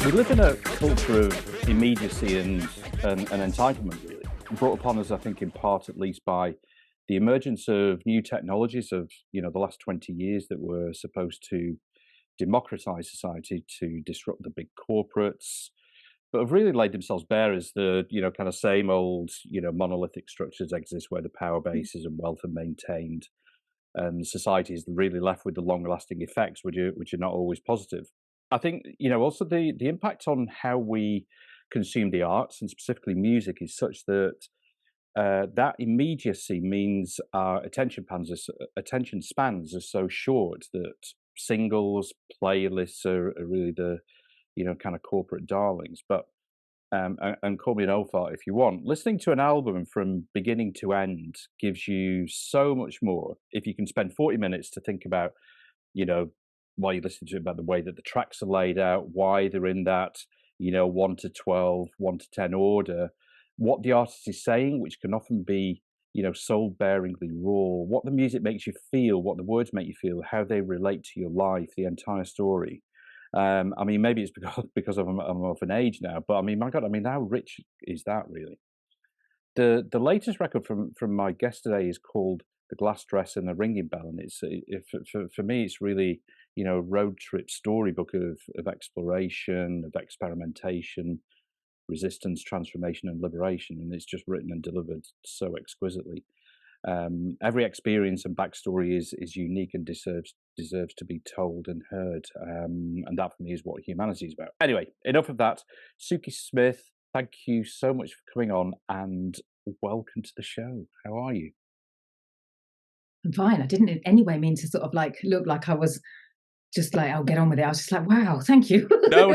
We live in a culture of immediacy and entitlement, really, brought upon us, I think, in part at least by the emergence of new technologies of the last 20 years that were supposed to democratize society, to disrupt the big corporates, but have really laid themselves bare as the kind of same old monolithic structures exist where the power bases and wealth are maintained, and society is really left with the long-lasting effects, which are not always positive. I think also the impact on how we consume the arts and specifically music is such that that immediacy means our attention spans are so short that singles, playlists are really the kind of corporate darlings. But and call me an old fart if you want. Listening to an album from beginning to end gives you so much more if you can spend 40 minutes to think about, while you listen to it, about the way that the tracks are laid out, why they're in that, 1 to 12, 1 to 10 order, what the artist is saying, which can often be, soul-bearingly raw, what the music makes you feel, what the words make you feel, how they relate to your life, the entire story. I mean, maybe it's because I'm of an age now, but I mean, my God, I mean, how rich is that really? The latest record from my guest today is called "The Glass Dress and the Ringing Bell," and for me, it's really a road trip storybook of exploration, of experimentation, resistance, transformation, and liberation, and it's just written and delivered so exquisitely. Every experience and backstory is unique and deserves to be told and heard, and that for me is what humanity is about. Anyway, enough of that. Sukie Smith, thank you so much for coming on, and welcome to the show. How are you? I'm fine. I didn't in any way mean to sort of like look like I was just like, I'll get on with it. I was just like, wow, thank you. No.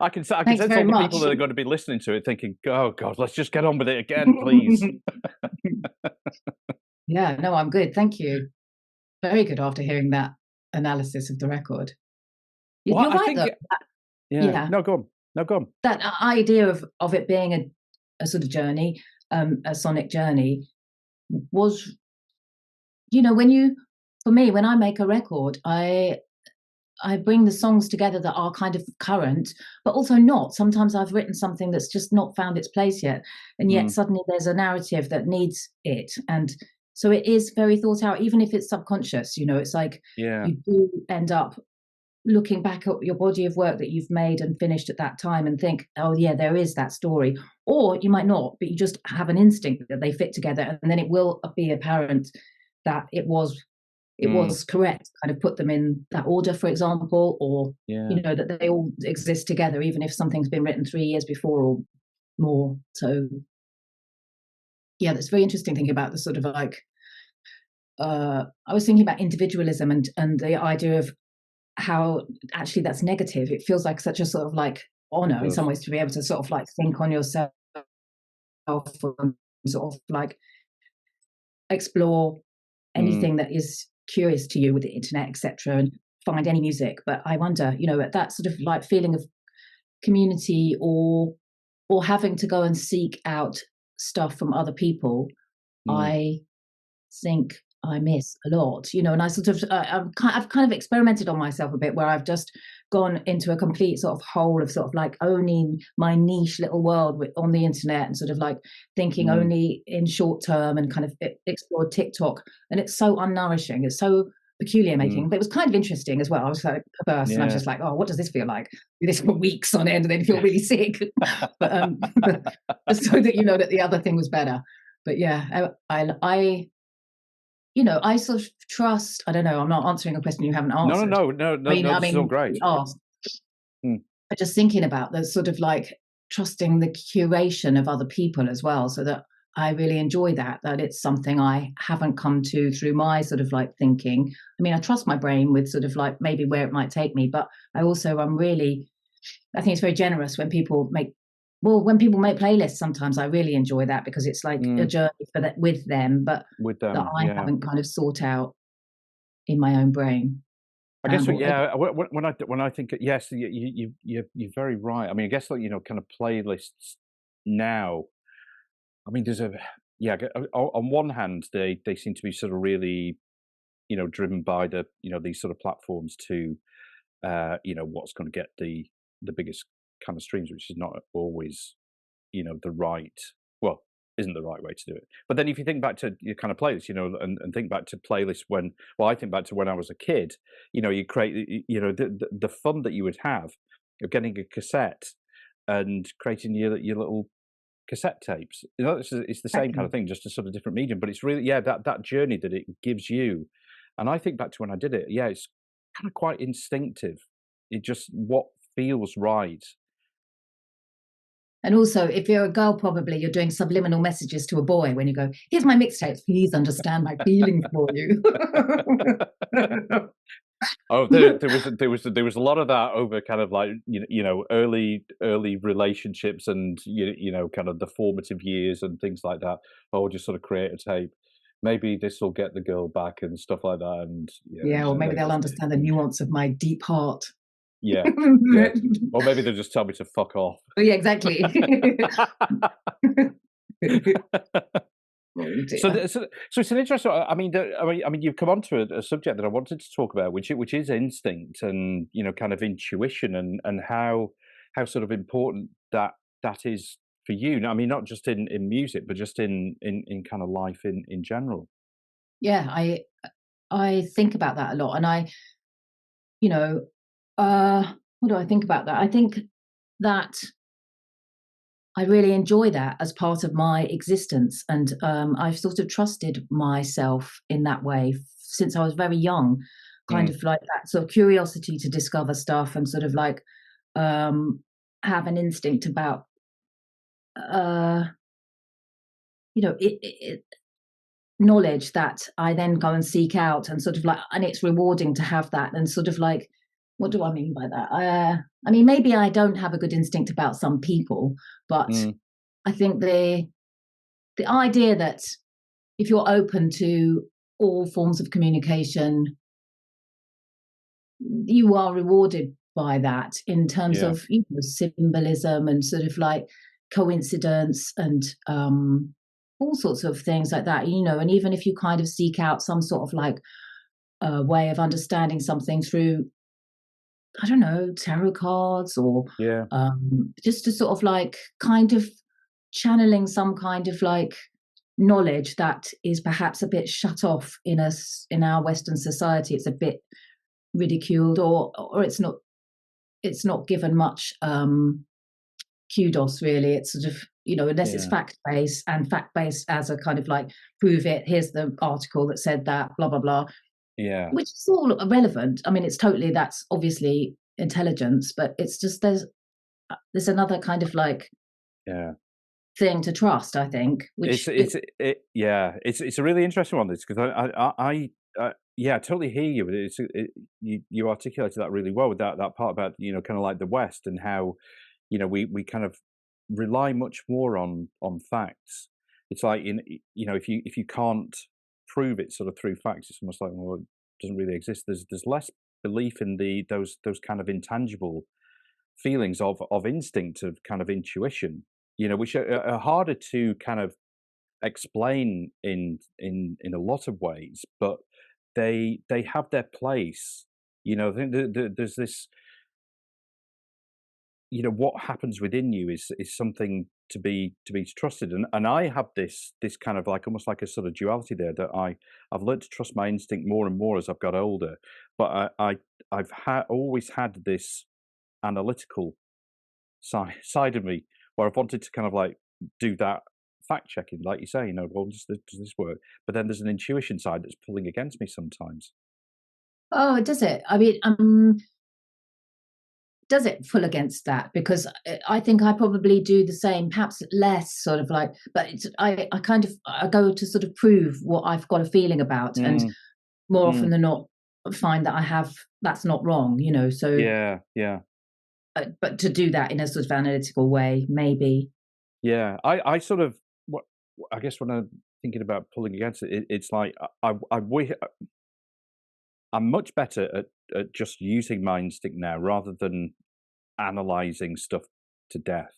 I can sense Thanks all very the much. people that are going to be listening to it thinking, "Oh God, let's just get on with it again, please." Yeah, no, I'm good. Thank you. Very good after hearing that analysis of the record. Well, You're I right think, though. yeah. Yeah, No, go on. No, go on. that idea of it being a sort of journey, a sonic journey, was when you for me when I make a record, I bring the songs together that are kind of current, but also not. Sometimes I've written something that's just not found its place yet, and yet Mm, suddenly there's a narrative that needs it. And so it is very thought out, even if it's subconscious. It's like yeah. you do end up looking back at your body of work that you've made and finished at that time and think, oh, yeah, there is that story. Or you might not, but you just have an instinct that they fit together. And then it will be apparent that it Mm, was correct, kind of put them in that order, for example, or yeah. that they all exist together, even if something's been written 3 years before or more. So yeah, that's very interesting thinking about the sort of like I was thinking about individualism and the idea of how actually that's negative. It feels like such a sort of like It honor in some does. ways to be able to sort of like think on yourself and sort of like explore Mm, anything that is curious to you with the internet, etc., and find any music. But I wonder, at that sort of like feeling of community or having to go and seek out stuff from other people, mm, I think I miss a lot, and I sort of I've kind of experimented on myself a bit where I've just gone into a complete sort of hole of sort of like owning my niche little world on the internet and sort of like thinking mm, only in short term and kind of explored TikTok, and it's so unnourishing. It's so peculiar mm, making, but it was kind of interesting as well. I was like perverse, and I was yeah. just like, oh, what does this feel like? Do this for weeks on end, and then feel really sick. But just so that that the other thing was better. But yeah, I sort of trust. I don't know. I'm not answering a question you haven't No, no, answered. no, no, I no, mean, no. I This is all mean, great. you asked, Mm, but just thinking about the sort of like trusting the curation of other people as well, so that I really enjoy that. That it's something I haven't come to through my sort of like thinking. I mean, I trust my brain with sort of like maybe where it might take me, but I also am really. I think it's very generous when people make. Well, when people make playlists, sometimes I really enjoy that because it's like a mm. journey for that with them, but With that them, I yeah. haven't kind of sought out in my own brain. I guess, Or yeah. When I think, yes, you're very right. I mean, I guess like kind of playlists now. I mean, there's a yeah. On one hand, they seem to be sort of really driven by these sort of platforms to what's going to get the biggest kind of streams, which is not always, the right, well, isn't the right way to do it. But then if you think back to your kind of playlists, and think back to playlists I think back to when I was a kid, you create, the fun that you would have of getting a cassette and creating your little cassette tapes. It's the same kind Exactly. of thing, just a sort of different medium. But it's really, yeah, that journey that it gives you. And I think back to when I did it, yeah, it's kind of quite instinctive. It just what feels right. And also, if you're a girl, probably you're doing subliminal messages to a boy when you go, "Here's my mixtapes. Please understand my feelings for you." Oh, there was a lot of that over kind of like early relationships and kind of the formative years and things like that. Oh, just sort of create a tape. Maybe this will get the girl back and stuff like that. And yeah, Yeah, or maybe they they'll just understand the nuance of my deep heart. yeah, yeah. Or maybe they'll just tell me to fuck off. Yeah, exactly. Oh So, dear. so it's an interesting. I mean, you've come on to a subject that I wanted to talk about, which is instinct and kind of intuition and how sort of important that is for you. I mean, not just in music, but just in kind of life in general. Yeah, I think about that a lot, and you know, what do I think about that? I think that I really enjoy that as part of my existence. And I've sort of trusted myself in that way since I was very young, kind Mm, of like that sort of curiosity to discover stuff and sort of like um, have an instinct about, uh, knowledge that I then go and seek out and sort of like, and it's rewarding to have that and sort of like, what do I mean by that? I mean, maybe I don't have a good instinct about some people, but mm, I think the idea that if you're open to all forms of communication, you are rewarded by that in terms yeah, of symbolism and sort of like coincidence and all sorts of things like that. And even if you kind of seek out some sort of like way of understanding something through, I don't know, tarot cards or yeah, just to sort of like kind of channeling some kind of like knowledge that is perhaps a bit shut off in us in our Western society. It's a bit ridiculed, or it's not given much kudos really. It's sort of unless it's yeah, fact based as a kind of like prove it. Here's the article that said that blah blah blah, yeah, which is all irrelevant. I mean, it's totally that's obviously intelligence, but it's just there's another kind of like yeah. thing to trust. I think, It's which it it's it yeah, it's a really interesting one, this, because yeah, I totally hear you. You articulated that really well with that part about, kinda like the West and how, we kind of rely much more on facts. It's like if you can't prove it sort of through facts, it's almost like, well, it doesn't really exist. There's less belief in those kind of intangible feelings of instinct, of kind of intuition, which are harder to kind of explain in a lot of ways, but they have their place. I think there's this, what happens within you is something to be trusted, and I have this kind of like almost like a sort of duality there, that I've learned to trust my instinct more and more as I've got older, but I've always had this analytical side of me where I've wanted to kind of like do that fact checking, like you say, well, does this work? But then there's an intuition side that's pulling against me sometimes. oh, does it? I mean, does it pull against that? Because I think I probably do the same, perhaps less sort of like, but I kind of I go to sort of prove what I've got a feeling about, and Mm, more often mm, than not find that I have that's not wrong. So, yeah, yeah, but to do that in a sort of analytical way, maybe. yeah. I sort of what I guess when I'm thinking about pulling against it, it's like I'm much better at just using my instinct now rather than analyzing stuff to death.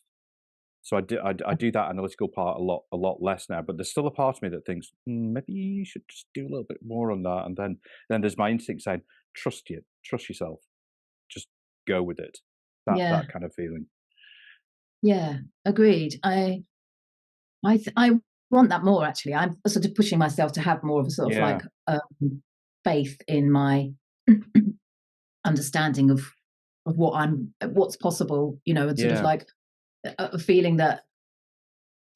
So I do that analytical part a lot less now, but there's still a part of me that thinks, maybe you should just do a little bit more on that, and then there's my instinct saying, trust yourself, go with it. Yeah. That kind of feeling. Yeah. Agreed. I want that more, actually. I'm sort of pushing myself to have more of a sort of Yeah, like faith in my understanding of what's possible, and sort of yeah, like a feeling that,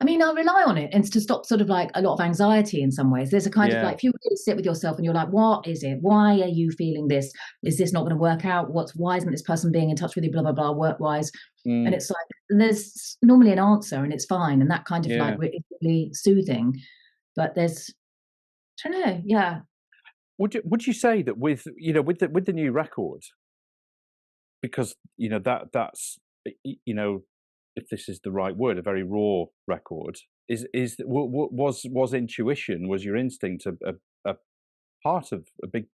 I mean, I'll rely on it and to stop sort of like a lot of anxiety in some ways. There's a kind of yeah. like, if you really sit with yourself and you're like, what is it? Why are you feeling this? Is this not going to work out? Why isn't this person being in touch with you, blah, blah, blah, work wise? And Mm, it's like, there's normally an answer and it's fine. And that kind of like yeah. is really soothing. But I don't know. Yeah. Would you say that with with the new record, because that's if this is the right word, a very raw record, was intuition, was your instinct a part of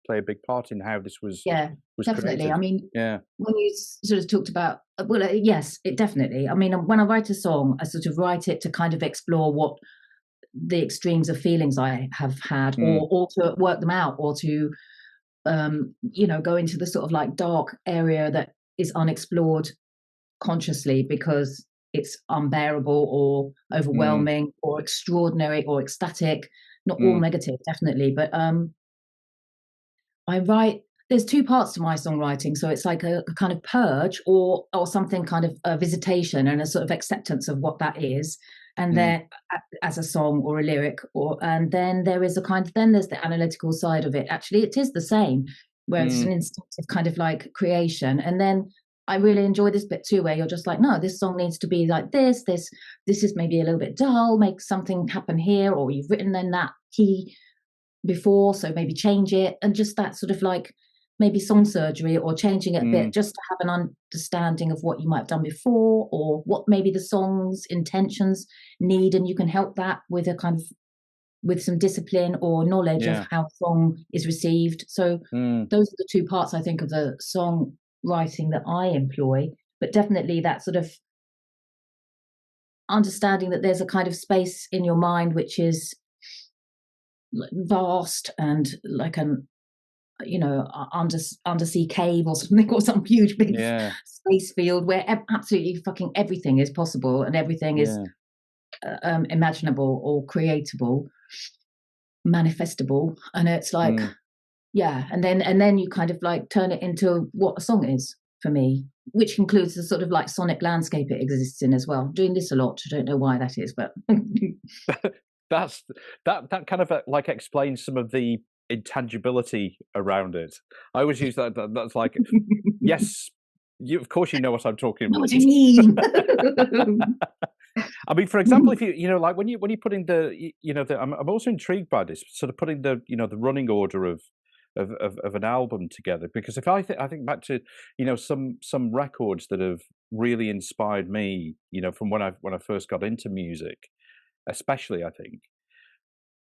play a big part in how this Yeah, was definitely. created? I mean, Yeah. when you sort of talked about, well, yes, it definitely. I mean, when I write a song, I sort of write it to kind of explore what the extremes of feelings I have had, Mm, or to work them out, or to go into the sort of like dark area that is unexplored consciously because it's unbearable or mm, overwhelming or extraordinary or ecstatic. Not all mm, negative, definitely, but I write. There's two parts to my songwriting, so it's like a kind of purge or something kind of a visitation and a sort of acceptance of what that is, and mm, then as a song or a lyric, and then there is a kind of then there's the analytical side of it. Actually, it is the same, where it's an mm, instinctive kind of like creation, and then I really enjoy this bit too, where you're just like, no, this song needs to be like this. This is maybe a little bit dull. Make something happen here, or you've written in that key before, so maybe change it, and just that sort of like maybe song surgery or changing it a bit mm, just to have an understanding of what you might have done before or what maybe the song's intentions need, and you can help that with a kind of with some discipline or knowledge of yeah. how a song is received. So Mm, those are the two parts, I think, of the song writing that I employ. But definitely that sort of understanding that there's a kind of space in your mind which is vast and like an undersea cave or something, or some huge big yeah, space field where absolutely fucking everything is possible and everything is yeah. imaginable or creatable, manifestable, and it's like, Mm. yeah, and then you kind of like turn it into what a song is for me, which includes the sort of like sonic landscape it exists in as well. I'm doing this a lot. I don't know why that is, but That's that kind of, like, explains some of the intangibility around it. I always use that's like, yes, of course you know what I'm talking know about. what I mean. I mean, for example, if like, when you're putting I'm also intrigued by this, sort of putting the running order of an album together, because if I think back to, some records that have really inspired me, from when I first got into music, especially, I think,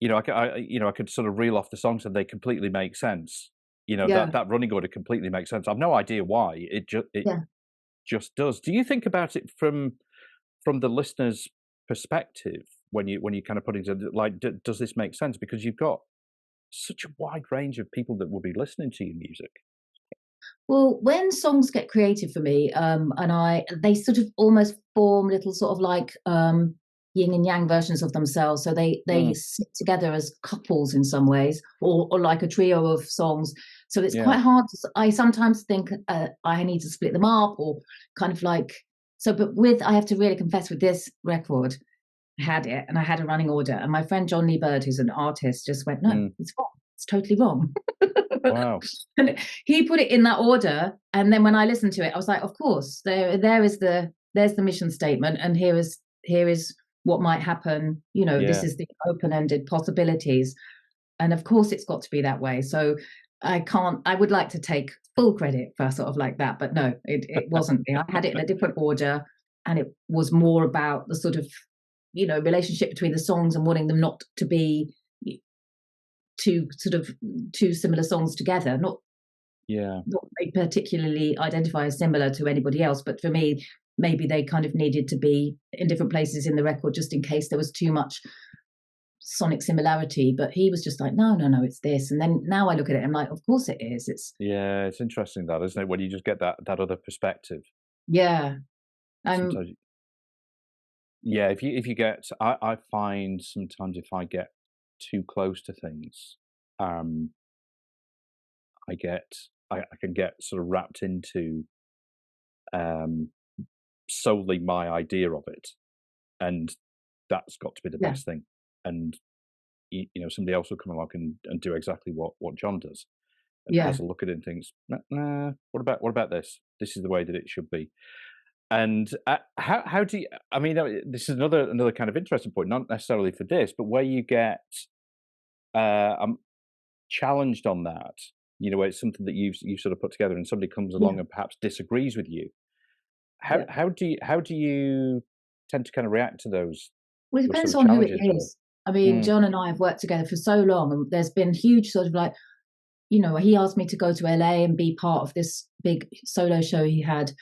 I could sort of reel off the songs and they completely make sense. Yeah, That running order completely makes sense. I've no idea why. It yeah. just does. Do you think about it from the listener's perspective when you kind of put into, like, does this make sense? Because you've got such a wide range of people that will be listening to your music. Well, when songs get creative for me, they sort of almost form little sort of like yin and yang versions of themselves. So they Mm, sit together as couples in some ways, or like a trio of songs. So it's yeah. quite hard. I sometimes think I need to split them up, or kind of like so. But I have to really confess, with this record, I had it and I had a running order, and my friend John Lee Bird, who's an artist, just went, "No, Mm, it's wrong. It's totally wrong." wow. And he put it in that order, and then when I listened to it, I was like, of course, there's the mission statement, and here is what might happen. This Yeah. is the open-ended possibilities, and of course it's got to be that way. So I would like to take full credit for sort of like that, but no, it wasn't. I had it in a different order, and it was more about the sort of relationship between the songs and wanting them not to be two sort of two similar songs together, Yeah. not particularly identify as similar to anybody else, but for me, maybe they kind of needed to be in different places in the record just in case there was too much sonic similarity, but he was just like, no, no, no, it's this. And then now I look at it, I'm like, of course it is. It's Yeah, it's interesting that, isn't it? When you just get that other perspective. yeah. Um, Sometimes, yeah. If you get, I find sometimes if I get too close to things, um, I get, I can get sort of wrapped into um solely my idea of it, and that's got to be the yeah, best thing. And somebody else will come along and do exactly what John does, and yeah, has a look at it and thinks, nah, what about this? This is the way that it should be. And how do you? I mean, this is another kind of interesting point, not necessarily for this, but where you get um, challenged on that. Where it's something that you've sort of put together, and somebody comes yeah, along and perhaps disagrees with you. How yeah. how do you tend to kind of react to Well, it those sort depends of on who it challenges? Or is. I mean, mm, John and I have worked together for so long, and there's been huge sort of like, he asked me to go to LA and be part of this big solo show he had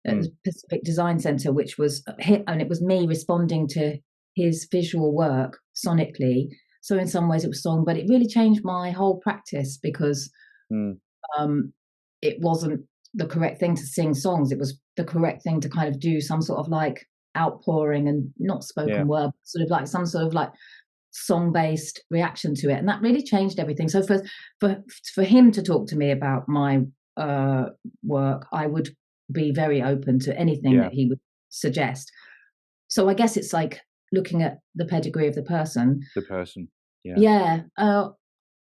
at mm, the Pacific Design Center, which was hit, and it was me responding to his visual work sonically. So in some ways it was song, but it really changed my whole practice because mm, um, it wasn't the correct thing to sing songs. It was the correct thing to kind of do some sort of like outpouring and not yeah, spoken word, sort of like some sort of like song based reaction to it, and that really changed everything. So for for him to talk to me about my uh, work, I would be very open to anything yeah, that he would suggest. So I guess it's like looking at the pedigree of the person. the person, yeah, Yeah,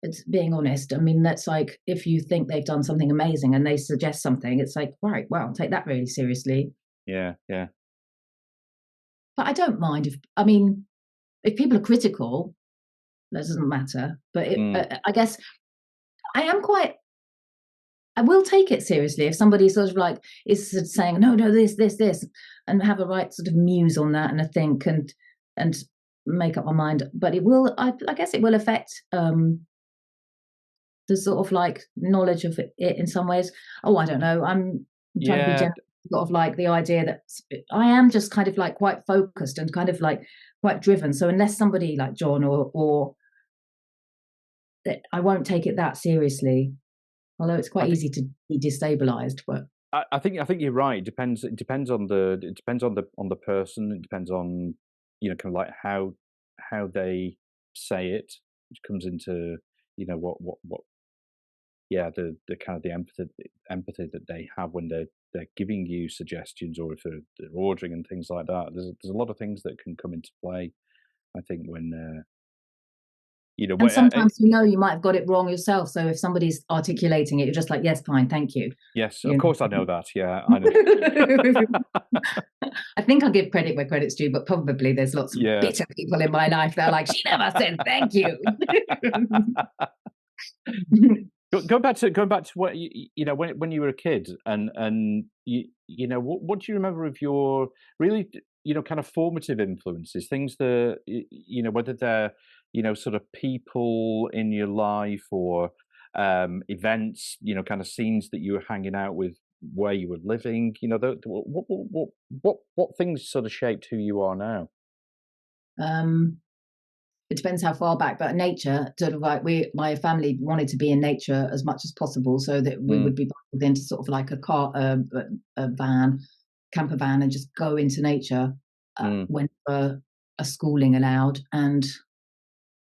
it's being honest. I mean, that's like if you think they've done something amazing and they suggest something, it's like, right, well, take that really seriously. yeah, yeah. But I don't mind if, I mean, if people are critical, that doesn't matter. But Mm, I guess I am quite. I will take it seriously if somebody sort of like is sort of saying no, no, this, and have a right sort of muse on that and a think and make up my mind. But it will. I guess it will affect the sort of like knowledge of it in some ways. Oh, I don't know. I'm trying to be yeah, generous. Sort of like the idea that I am just kind of like quite focused and kind of like quite driven. So unless somebody like John or that, I won't take it that seriously. Although it's I quite think easy to be destabilized, but I think you're right. It depends on the person. It depends on kind of like how they say it, which comes into what yeah, the kind of the empathy that they have when they're giving you suggestions, or if they're ordering and things like that. There's a lot of things that can come into play. I think when and when sometimes you might have got it wrong yourself. So if somebody's articulating it, you're just like, yes, fine, thank you. yes, of You course I know that. Yeah, I know. know. I think I'll give credit where credit's due, but probably there's lots of Yeah. bitter people in my life that are like, she never said thank you. Going back to what when you were a kid, and what do you remember of your really kind of formative influences, things that whether they're sort of people in your life, or events, kind of scenes that you were hanging out with where you were living, what things sort of shaped who you are now? um, it depends how far back, but nature, sort of like my family wanted to be in nature as much as possible, so that we Mm, would be buckled into sort of like a car, a van, camper van, and just go into nature mm, whenever a schooling allowed. And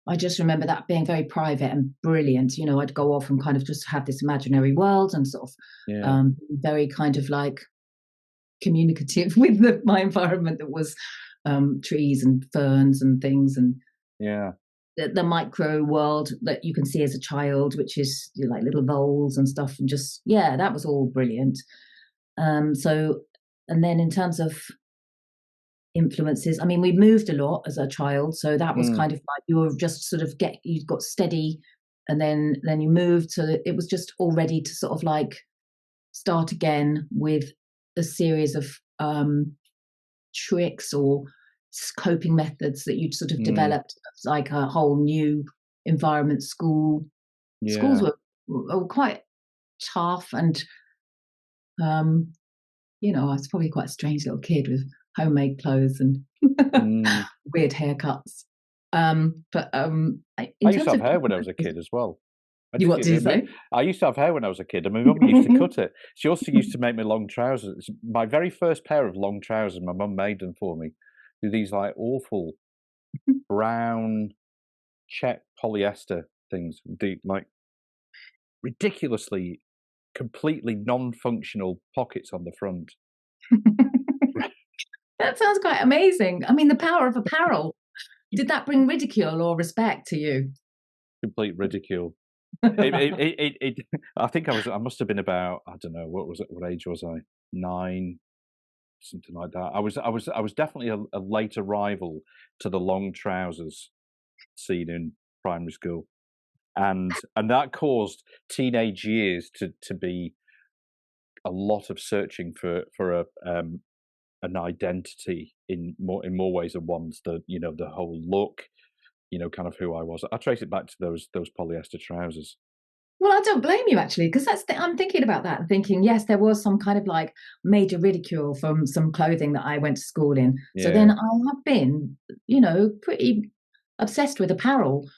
I just remember that being very private and brilliant. I'd go off and kind of just have this imaginary world and sort of yeah, very kind of like communicative with my environment that was trees and ferns and things and yeah, the micro world that you can see as a child, which is like little voles and stuff, and just yeah, that was all brilliant. So, and then in terms of influences, I mean, we moved a lot as a child, so that was mm, kind of like you were just sort of you got steady, and then you moved, so that it was just all ready to sort of like start again with a series of tricks or coping methods that you'd sort of mm, developed, like a whole new environment. Schools yeah, were quite tough, and um, I was probably quite a strange little kid with homemade clothes and mm. weird haircuts. I In used to terms have of hair when I was a kid as well. I you, did. what did you say? I used to have hair when I was a kid, and my mum used to cut it. She also used to make me long trousers. My very first pair of long trousers, my mum made them for me. They're these like awful brown check polyester things, like ridiculously, completely non-functional pockets on the front. That sounds quite amazing. I mean, the power of apparel. Did that bring ridicule or respect to you? Complete ridicule. I think I must have been about, I don't know, what was it? What age was I? 9, something like that. I was definitely a late arrival to the long trousers scene in primary school, and that caused teenage years to be a lot of searching for an identity in more ways than one. The whole look, kind of who I was. I trace it back to those polyester trousers. Well, I don't blame you actually, because I'm thinking about that and thinking, yes, there was some kind of like major ridicule from some clothing that I went to school in. So then Yeah, I have been, pretty obsessed with apparel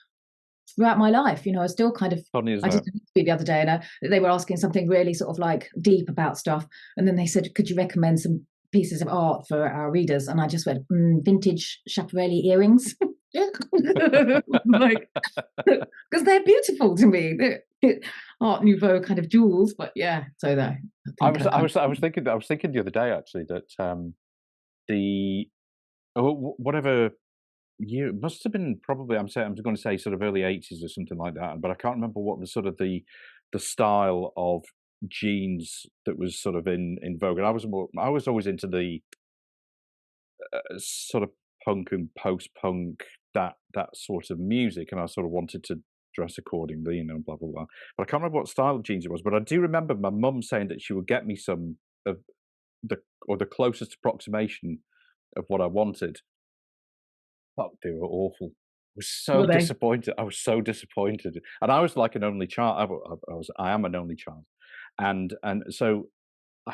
throughout my life. I still kind of, funny, I isn't did it? an interview the other day, and they were asking something really sort of like deep about stuff, and then they said, "Could you recommend some pieces of art for our readers?" And I just went, vintage Schiaparelli earrings, like because they're beautiful to me. They're Art Nouveau kind of jewels, but yeah. So that I think I kind I was thinking the other day actually that the whatever year it must have been, probably, I'm going to say sort of early 80s or something like that, but I can't remember what the sort of the style of jeans that was sort of in vogue. And I was always into the sort of punk and post punk, that sort of music, and I sort of wanted to dress accordingly, blah blah blah. But I can't remember what style of jeans it was. But I do remember my mum saying that she would get me some of the the closest approximation of what I wanted. Fuck, they were awful. I was so were they? disappointed. I was so disappointed, and I was like an only child. I am an only child, and so I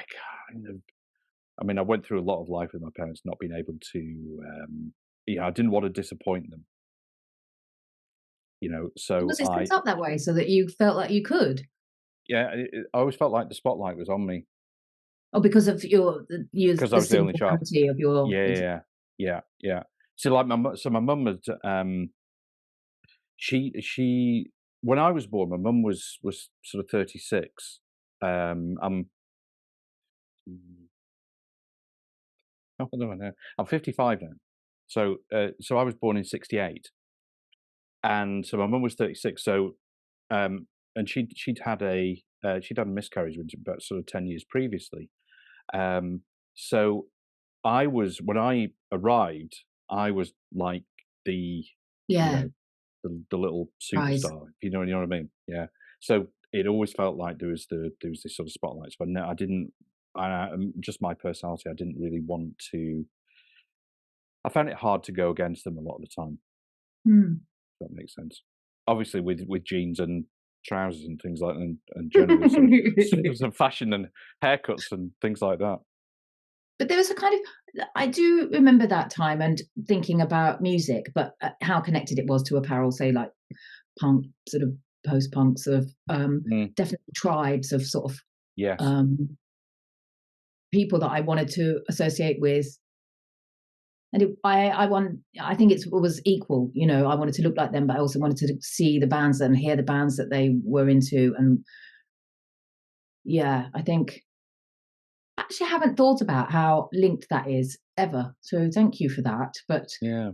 kind of. I mean, I went through a lot of life with my parents not being able to. I didn't want to disappoint them. So Was it set up that way so that you felt like you could? yeah, I always felt like the spotlight was on me Or because of because I the was the only simple child. vanity of your Yeah, yeah, yeah, yeah, yeah. So like my mum had she when I was born, my mum was sort of 36. I'm how old am I now? I'm 55 now. So I was born in 68, and so my mum was 36. So and she'd had a miscarriage about sort of 10 years previously. So I was when I arrived, I was like the you yeah, know the little prize. superstar, if you know what I mean. Yeah. So it always felt like there was this sort of spotlight. So I didn't. Just my personality. I didn't really want to. I found it hard to go against them a lot of the time. Hmm. If that makes sense. Obviously, with jeans and trousers and things like, and generally sort of some fashion and haircuts and things like that. But there was a kind of I do remember that time and thinking about music, but, how connected it was to apparel, say, like, punk, sort of post-punk, sort of, Mm, definitely tribes of sort of, yes, um, people that I wanted to associate with. And I think it was equal, I wanted to look like them, but I also wanted to see the bands and hear the bands that they were into, and yeah, I think I actually haven't thought about how linked that is ever, so thank you for that, but yeah,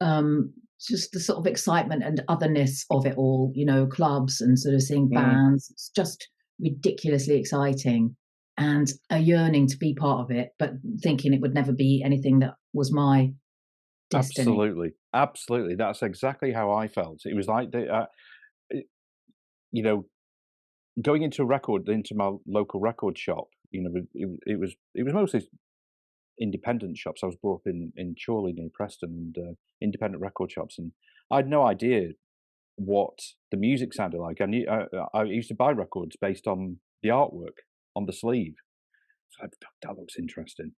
um, just the sort of excitement and otherness of it all, clubs and sort of seeing mm, bands. It's just ridiculously exciting and a yearning to be part of it, but thinking it would never be anything that was my destiny. absolutely, absolutely. That's exactly how I felt. It was like it- you know, going into my local record shop. It was mostly independent shops. I was brought up in Chorley near Preston, and independent record shops, and I had no idea what the music sounded like. I used to buy records based on the artwork on the sleeve. So that looks interesting.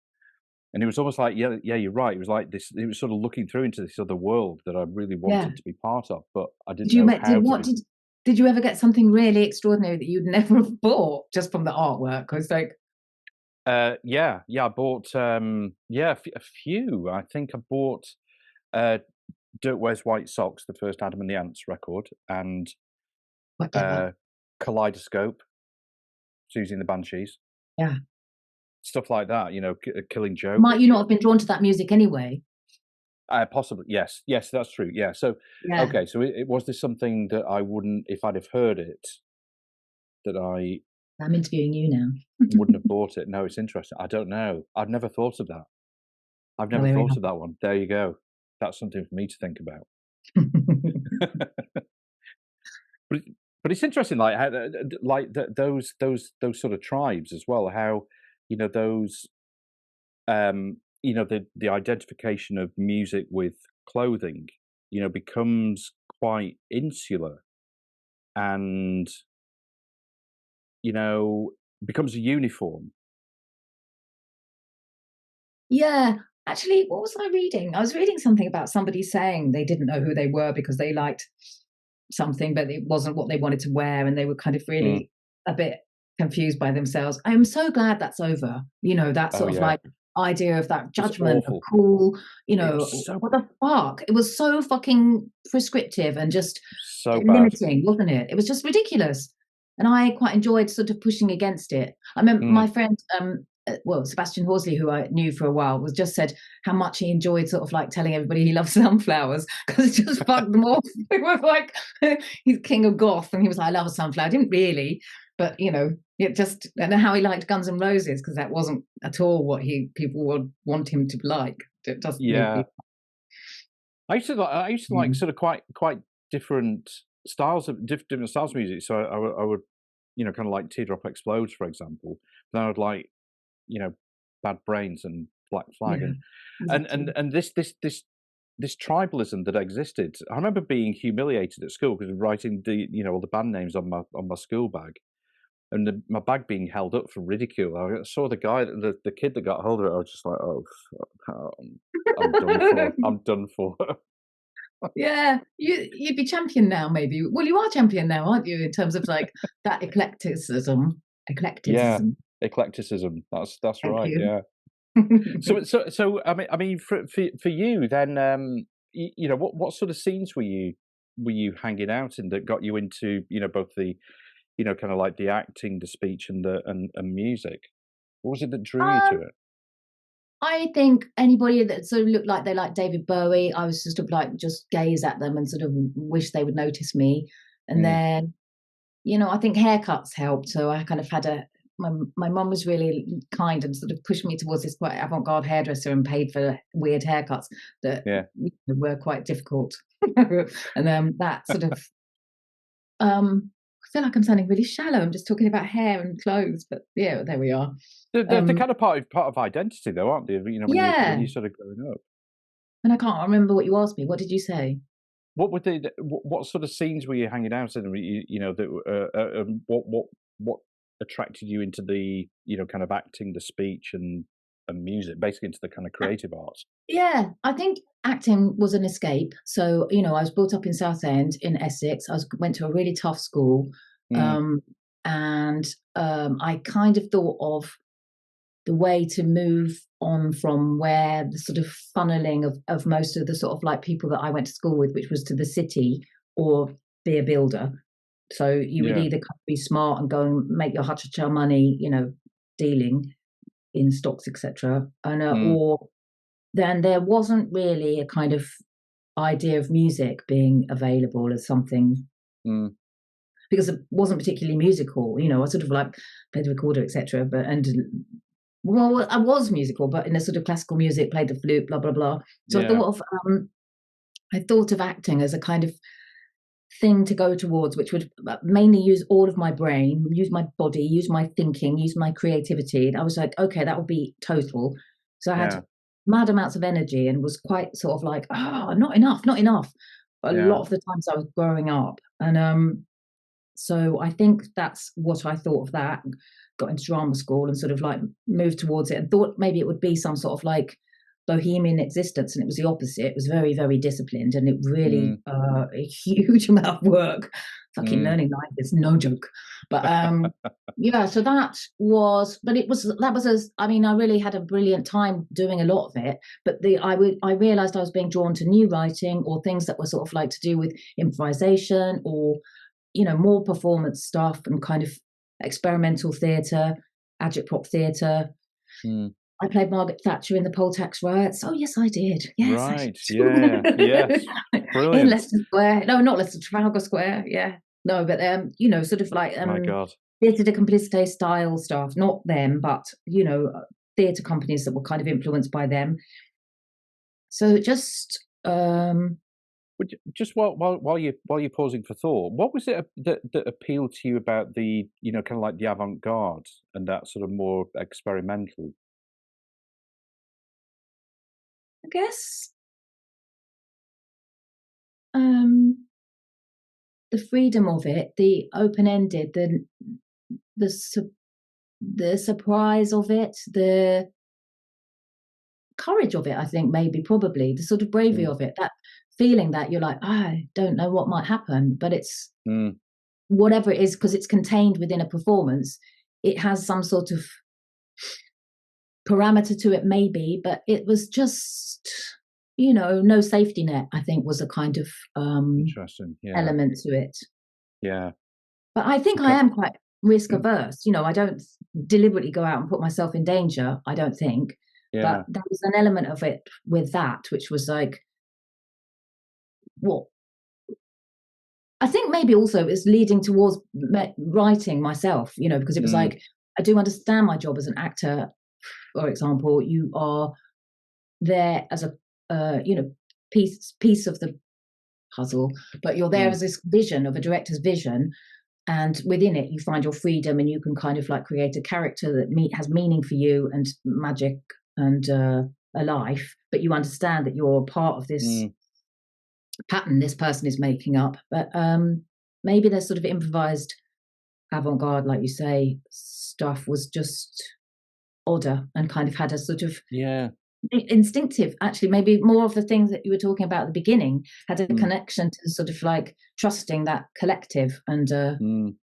And it was almost like, yeah, you're right. It was like this. It was sort of looking through into this other world that I really Yeah. wanted to be part of, but I didn't Did you know met how did to what be. did you ever get something really extraordinary that you'd never have bought just from the artwork? It's like, Yeah. I bought a few. I think I bought uh, Dirt Wears White Socks, the first Adam and the Ants record, and whatever. uh, Kaleidoscope, Susie and the Banshees, Yeah. stuff like that. Killing Joke. Might you not have been drawn to that music anyway? Possibly, yes, that's true. Yeah. So, Yeah. okay, so was this something that I wouldn't, if I'd have heard it, that I I'm interviewing you now. wouldn't have bought it? No, it's interesting. I don't know. I've never thought of that. I've Well, never there we thought of that one. There you go. That's something for me to think about. are. But it's interesting, like how, those sort of tribes as well. How those the identification of music with clothing, becomes quite insular and you know becomes a uniform. Yeah. Actually, what was I reading? I was reading something about somebody saying they didn't know who they were because they liked something, but it wasn't what they wanted to wear, and they were kind of Mm. really a bit confused by themselves. I'm so glad that's over. That Oh sort of yeah, like idea of that it's judgment of awful. cool, It was so what the fuck? It was so fucking prescriptive and just so bad. limiting, wasn't it? It was just ridiculous. And I quite enjoyed sort of pushing against it. I remember Mm. my friend, Sebastian Horsley, who I knew for a while, was just said how much he enjoyed sort of like telling everybody he loves sunflowers because it just fucked them off. It was like he's king of goth, and he was like, I love a sunflower. I didn't really, but it just, I don't know how he liked Guns N' Roses because that wasn't at all what people would want him to like. It just made Yeah, me. I used to like Mm. sort of quite different styles of different styles of music. So I would kind of like Teardrop Explodes, for example. Then I'd like you know Bad Brains and Black Flag, Yeah, and and and exactly. and this tribalism that existed. I remember being humiliated at school because of writing all the band names on my school bag, and my bag being held up for ridicule. I saw the kid that got hold of it. I was just like, oh, fuck, I'm done for. I'm done for. Yeah, you'd be champion now, maybe. Well, you are champion now, aren't you? In terms of like that eclecticism. Yeah, Eclecticism. eclecticism. That's Thank right. you. Yeah. So I mean, for you then, what sort of scenes were you hanging out in that got you into both the kind of like the acting, the speech, and and music? What was it that drew you to um, it? I think anybody that sort of looked like they like David Bowie, I was just sort of like just gaze at them and sort of wish they would notice me. And Mm, then, I think haircuts helped. So I kind of had my mum was really kind and sort of pushed me towards this quite avant-garde hairdresser and paid for weird haircuts that yeah. were quite difficult. And that sort of I feel like I'm sounding really shallow. I'm just talking about hair and clothes, but yeah, there we are. They're Um, kind of part of identity, though, aren't they? When yeah, you sort of growing up. and I can't remember what you asked me. What did you say? What sort of scenes were you hanging out in? That what attracted you into the kind of acting, the speech, and music, basically into the kind of creative arts. Yeah, I think acting was an escape. So, I was brought up in Southend in Essex. Went to a really tough school, Mm, um, and I kind of thought of the way to move on from where the sort of funneling of most of the sort of like people that I went to school with, which was to the city or be a builder. So you would yeah. either be smart and go and make your cha money, dealing in stocks, etc., and Mm, or then there wasn't really a kind of idea of music being available as something mm, because it wasn't particularly musical. I sort of like played the recorder, etc. But and well, I was musical, but in a sort of classical music, played the flute, blah blah blah. So yeah. I thought of acting as a kind of thing to go towards, which would mainly use all of my brain, use my body, use my thinking, use my creativity. And I was like, okay, that would be total. So I Yeah. had mad amounts of energy and was quite sort of like, not enough, not enough. A Yeah. lot of the times I was growing up. And So I think that's what I thought of that. Got into drama school and sort of like moved towards it and thought maybe it would be some sort of like bohemian existence, and it was the opposite. It was very, very disciplined, and it really Mm, a huge amount of work. Fucking mm, learning life is no joke. But yeah, so that was, but it was that was as I mean, I really had a brilliant time doing a lot of it. But I realized I was being drawn to new writing or things that were sort of like to do with improvisation or more performance stuff and kind of experimental theatre, agitprop theatre. mm. I played Margaret Thatcher in the poll tax riots. Oh, yes, I did. Yes, I Right. Yeah. Yes. in Brilliant. Leicester Square. No, not Leicester, Trafalgar Square. Yeah. No, but sort of like My God. theatre de complicité style stuff. Not them, but theatre companies that were kind of influenced by them. So just Just while you're pausing for thought, what was it that appealed to you about the kind of like the avant garde and that sort of more experimental? I guess um the freedom of it, the open ended, the the surprise of it, the courage of it, I think maybe probably the sort of bravery Mm, of it, that feeling that you're like, I don't know what might happen, but it's mm, whatever it is, because it's contained within a performance, it has some sort of parameter to it, maybe, but it was just, no safety net, I think was a kind of interesting. Yeah. element to it. Yeah. But I think I Okay. am quite risk averse. I don't deliberately go out and put myself in danger, I don't think. But Yeah. there was an element of it with that, which was like, what I think maybe also is leading towards writing myself, because it was Mm, like, I do understand my job as an actor, for example. You are there as a, piece of the puzzle, but you're there mm, as this vision of a director's vision. And within it, you find your freedom, and you can kind of like create a character that has meaning for you and magic and a life. But you understand that you're part of this mm. pattern this person is making up. But maybe their sort of improvised avant-garde, like you say, stuff was just odder and kind of had a sort of Yeah. instinctive, actually, maybe more of the things that you were talking about at the beginning had a Mm, connection to sort of like trusting that collective mm,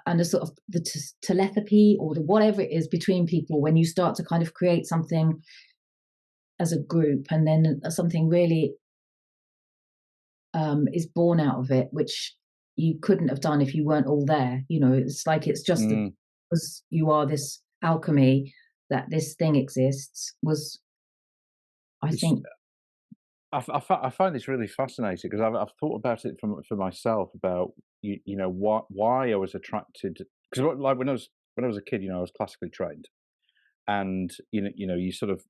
and a sort of the telepathy or the whatever it is between people when you start to kind of create something as a group, and then something really is born out of it, which you couldn't have done if you weren't all there. It's like it's just that mm. because you are this alchemy that this thing exists was, I It's think. I find this really fascinating because I've thought about it for myself about why I was attracted because like when I was a kid, I was classically trained, and you sort of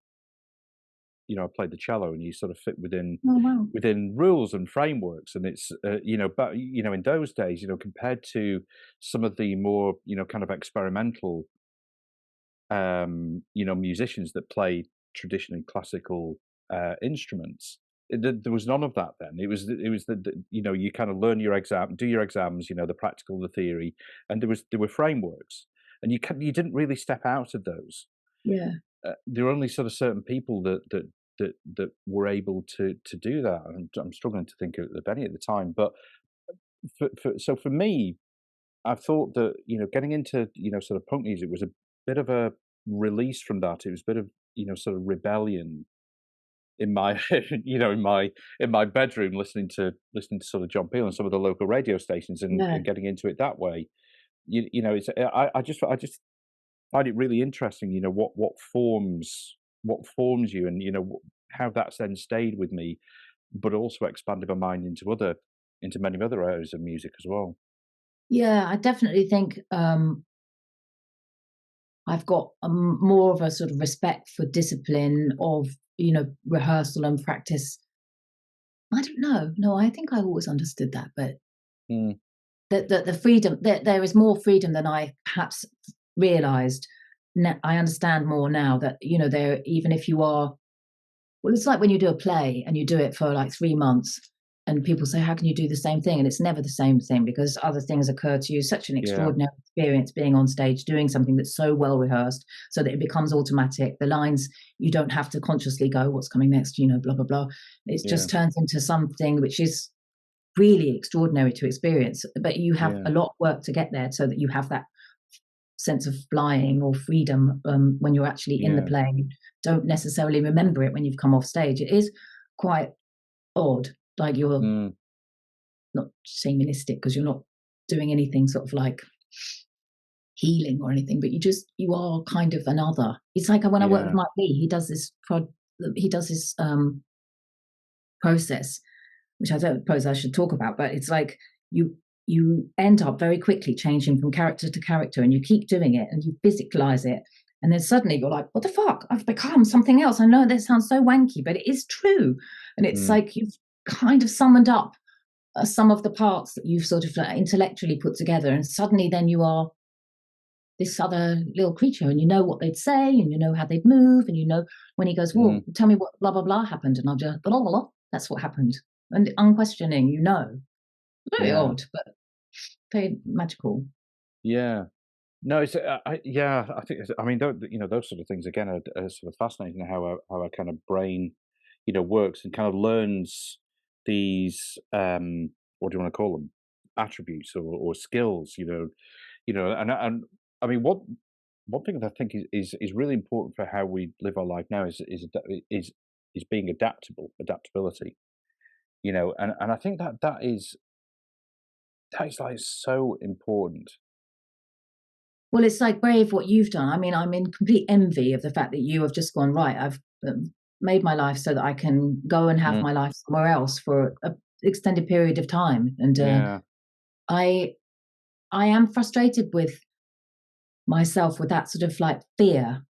I played the cello, and you sort of fit within Oh wow. rules and frameworks, and it's but in those days, compared to some of the more kind of experimental musicians that played traditionally classical instruments. There was none of that then. It was you kind of learn your exam, do your exams, the practical, the theory, and there were frameworks, and you didn't really step out of those. Yeah. There were only sort of certain people that were able to do that. And I'm struggling to think of any at the time, but for me, I thought that getting into sort of punk music was a bit of a release from that. It was a bit of sort of rebellion in my in my bedroom, listening to sort of John Peel and some of the local radio stations, Yeah. and getting into it that way. It's I just find it really interesting. What forms you, and how that's then stayed with me, but also expanded my mind into many other areas of music as well. Yeah, I definitely think I've got more of a sort of respect for discipline of rehearsal and practice. I don't know. No, I think I always understood that, but Mm, the freedom, that there is more freedom than I perhaps realized. I understand more now that there, even if you are, well, it's like when you do a play and you do it for like 3 months, and people say, how can you do the same thing? And it's never the same thing because other things occur to you. Such an Yeah. extraordinary experience being on stage, doing something that's so well rehearsed so that it becomes automatic. The lines, you don't have to consciously go, what's coming next, blah, blah, blah. It Yeah. just turns into something which is really extraordinary to experience. But you have Yeah. a lot of work to get there so that you have that sense of flying or freedom when you're actually in the Yeah. play. You don't necessarily remember it when you've come off stage. It is quite odd. Like you're Mm. not shamanistic because you're not doing anything sort of like healing or anything, but you are kind of another. It's like when I work with Yeah. Mike Lee, he does this process, which I don't suppose I should talk about, but it's like you end up very quickly changing from character to character, and you keep doing it, and you physicalize it, and then suddenly you're like, "What the fuck? I've become something else." I know that sounds so wanky, but it is true, and it's Mm. like you've kind of summoned up some of the parts that you've sort of like intellectually put together, and suddenly then you are this other little creature, and you know what they'd say, and you know how they'd move, and you know when he goes, "Well, Mm. tell me what blah blah blah happened," and I'll just blah blah blah. That's what happened, and unquestioning, very Yeah. odd, but very magical. Yeah. No, it's yeah. I think I mean, those sort of things again are sort of fascinating. How our kind of brain, works and kind of learns these what do you want to call them, attributes or skills. And I mean, one thing that I think is really important for how we live our life now is being adaptability. And I think that is like so important. Well, it's like brave what you've done. I mean, I'm in complete envy of the fact that you have just gone right. I've made my life so that I can go and have Mm. my life somewhere else for a extended period of time, and Yeah. I I am frustrated with myself with that sort of like fear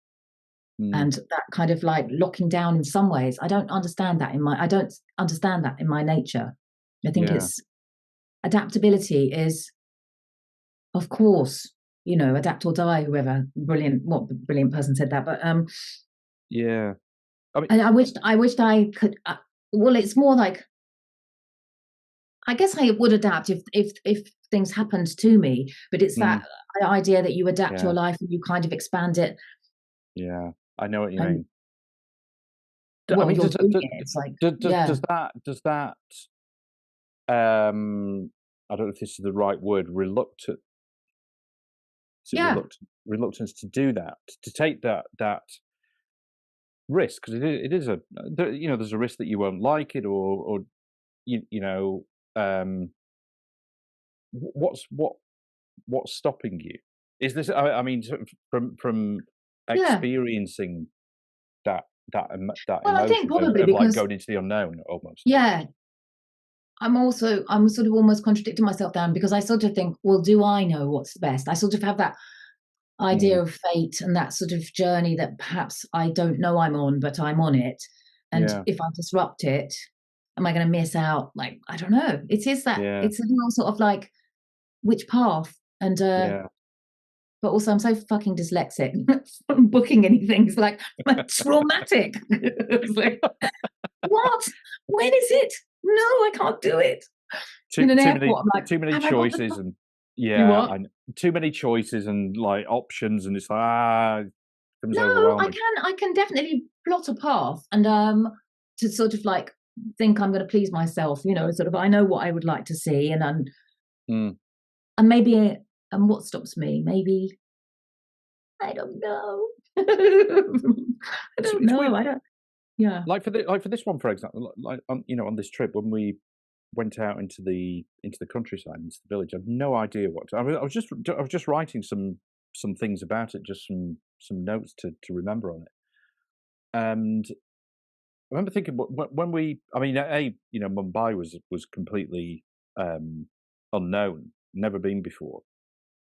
Mm. and that kind of like locking down in some ways. I don't understand that in my nature. I think Yeah. it's adaptability is, of course, adapt or die, whoever brilliant person said that. But Yeah. I mean, and I wished I could well, it's more like I guess I would adapt if things happened to me, but it's that mm, idea that you adapt your yeah, life and you kind of expand it, yeah. I know what you and mean. I well, mean, you're doing it. It's like, yeah, does that um I don't know if this is the right word, yeah. reluctance to do that, to take that risk, because it is there's a risk that you won't like it, or you you know um what's stopping you? Is this I mean, sort of from Yeah. experiencing that Well, I think emotion probably of like because, going into the unknown almost. yeah, I'm sort of almost contradicting myself down because I sort of think, well, do I know what's the best? I sort of have that Mm, idea of fate and that sort of journey that perhaps I don't know I'm on, but I'm on it. And yeah, if I disrupt it, am I going to miss out? Like, I don't know. yeah, It's a real sort of like which path. And yeah. but also I'm so fucking dyslexic from booking anything. It's like traumatic. It's like, what? When is it? No, I can't do it. In Too an too many airport, I'm like, too many have I got the choices, and you yeah, what? too many choices and like options, and it's like, it becomes No, overwhelming. I can definitely plot a path and to sort of like think I'm going to please myself, sort of I know what I would like to see Mm. and maybe and what stops me? Maybe I don't know. I don't It's know. weird. I don't yeah. Like for this one, for example, like on this trip when we went out into the countryside, into the village, I had no idea what to, I was just writing some things about it, just some notes to remember on it. And I remember thinking when we, I mean, Mumbai was completely unknown, never been before,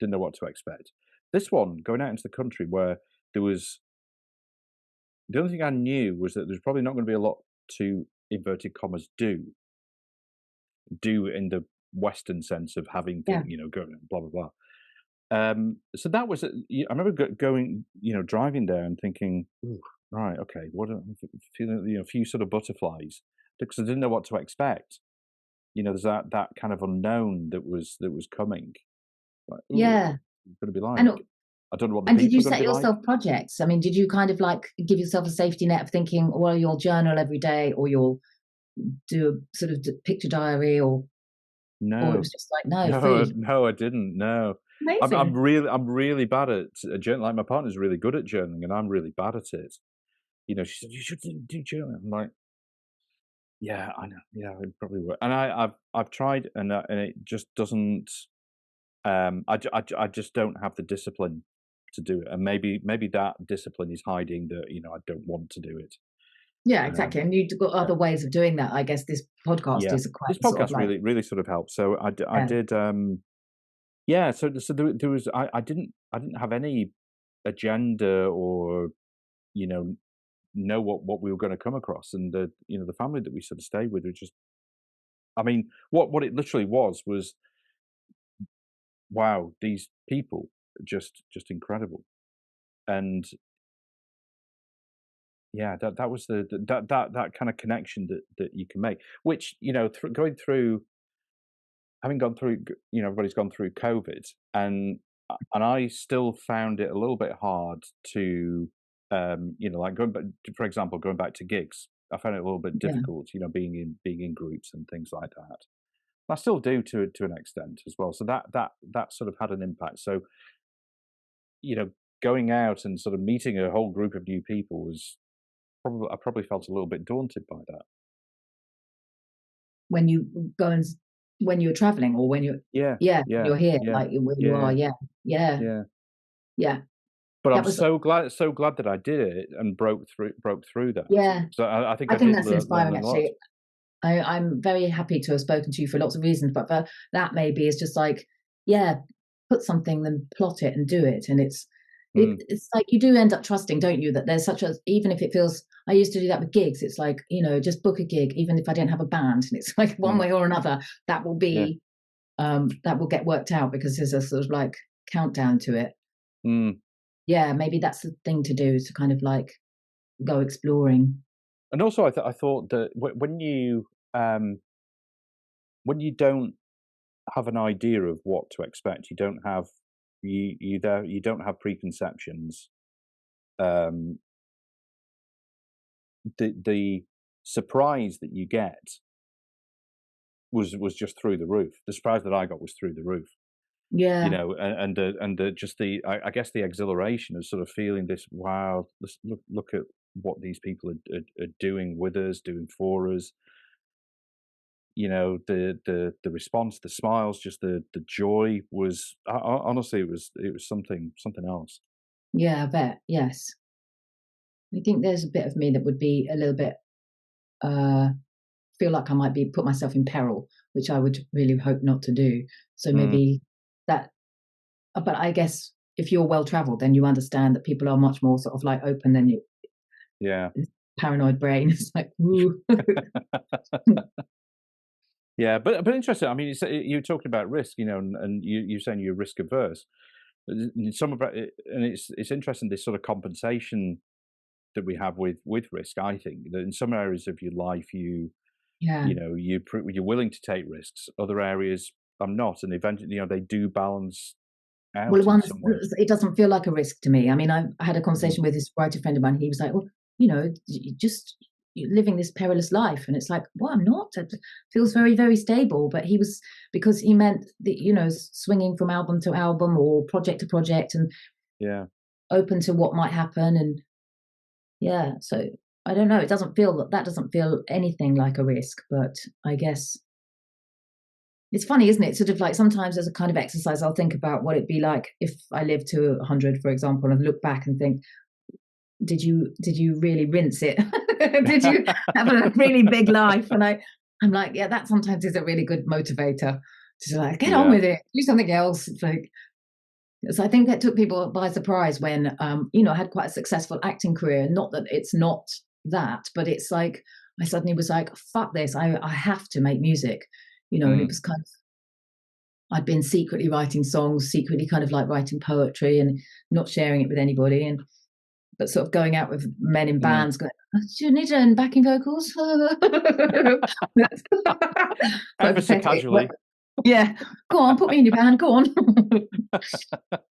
didn't know what to expect. This one, going out into the country where there was, the only thing I knew was that there's probably not going to be a lot to inverted commas do in the Western sense of having Yeah. things, going blah blah blah. So that was, I remember going, driving there and thinking, "Ooh, right, okay, feeling, a few sort of butterflies because I didn't know what to expect." there's that kind of unknown that was coming. Like, ooh, Yeah. it's gonna be And like. I don't know what the and did people you are gonna set be like. yourself projects? I mean, did you kind of like give yourself a safety net of thinking, well, you'll journal every day, or you'll do a sort of picture diary, or it No. was just like, no, No, free? no, I didn't, no. I'm Amazing. really bad at journaling. Like, my partner's really good at journaling, and I'm really bad at it. She said, "You should do journaling." I'm like, "Yeah, I know. Yeah, it probably would." And I've tried, and it just doesn't, I just don't have the discipline to do it, and maybe that discipline is hiding that, I don't want to do it. Yeah, exactly. Um, And you've got yeah. other ways of doing that. I guess this podcast Yeah. is a quite This sort of podcast like, really sort of helped. So I yeah, did, yeah, so there was, I didn't have any agenda or, you know what we were gonna come across, and the family that we sort of stayed with were just, I mean, what it literally was, wow, these people are just incredible. And yeah, that was that kind of connection that you can make, which, going through, having gone through, everybody's gone through COVID, and I still found it a little bit hard to, like, going back, for example, going back to gigs. I found it a little bit yeah. difficult, being in groups and things like that. I still do to an extent as well. So that sort of had an impact. So, you know, going out and sort of meeting a whole group of new people was probably, I probably felt a little bit daunted by that. When you go and when you're traveling, or when you're, Yeah, yeah, when yeah, you're here, yeah, like where you are, yeah, yeah, yeah, yeah. yeah. But I'm That was, so glad that I did it and broke through that. yeah. So I think I I think did that's learn inspiring, a lot. actually. I'm very happy to have spoken to you for lots of reasons, but for that maybe is just like, yeah, put something, then plot it and do it. And Mm, it's like you do end up trusting, don't you, that there's such a, even if it feels, I used to do that with gigs. It's like, just book a gig, even if I don't have a band. And it's like one mm, way or another, that will yeah, be, that will get worked out because there's a sort of like countdown to it. mm. Yeah, maybe that's the thing to do, is to kind of like go exploring. And also I thought that um, when you don't have an idea of what to expect, you don't have preconceptions, um, the surprise that you get was just through the roof. The surprise that I got was through the roof. Yeah. Just I guess the exhilaration of sort of feeling this, wow, look at what these people are doing with us, doing for us. The response, the smiles, just the joy was, honestly, it was something else. Yeah, I bet. Yes. I think there's a bit of me that would be a little bit, uh, feel like I might be put myself in peril, which I would really hope not to do. So Mm, maybe that, but I guess if you're well traveled, then you understand that people are much more sort of like open than you. yeah. Paranoid brain. It's like, ooh. Yeah, but interesting. I mean, you're talking about risk, and you're saying you're risk averse. Some of it, and it's interesting, this sort of compensation that we have with risk. I think that in some areas of your life, Yeah. you're willing to take risks. Other areas, I'm not, and eventually, they do balance Well, out in some ways. it doesn't feel like a risk to me. I mean, I had a Mm, conversation with this writer friend of mine. He was like, "Well, just you're living this perilous life," and it's like, "Well, I'm not. It feels very, very stable." But he was, because he meant that, swinging from album to album or project to project, and yeah. open to what might happen. And yeah, so I don't know. It doesn't feel, that doesn't feel anything like a risk. But I guess it's funny, isn't it? Sort of like sometimes as a kind of exercise, I'll think about what it'd be like if I lived to 100, for example, and look back and think, did you really rinse it? Did you have a really big life? And I'm like, yeah, that sometimes is a really good motivator to like get on Yeah. with it, do something else. It's like, so I think that took people by surprise when, I had quite a successful acting career. Not that it's not that, but it's like I suddenly was like, fuck this, I have to make music, and it Mm, was kind of, I'd been secretly writing songs, secretly kind of like writing poetry and not sharing it with anybody. And but sort of going out with men in Mm. bands, going, "Oh, do you need backing vocals?" That's so Ever so pathetic. But casually. yeah, go on, put me in your band. Go on.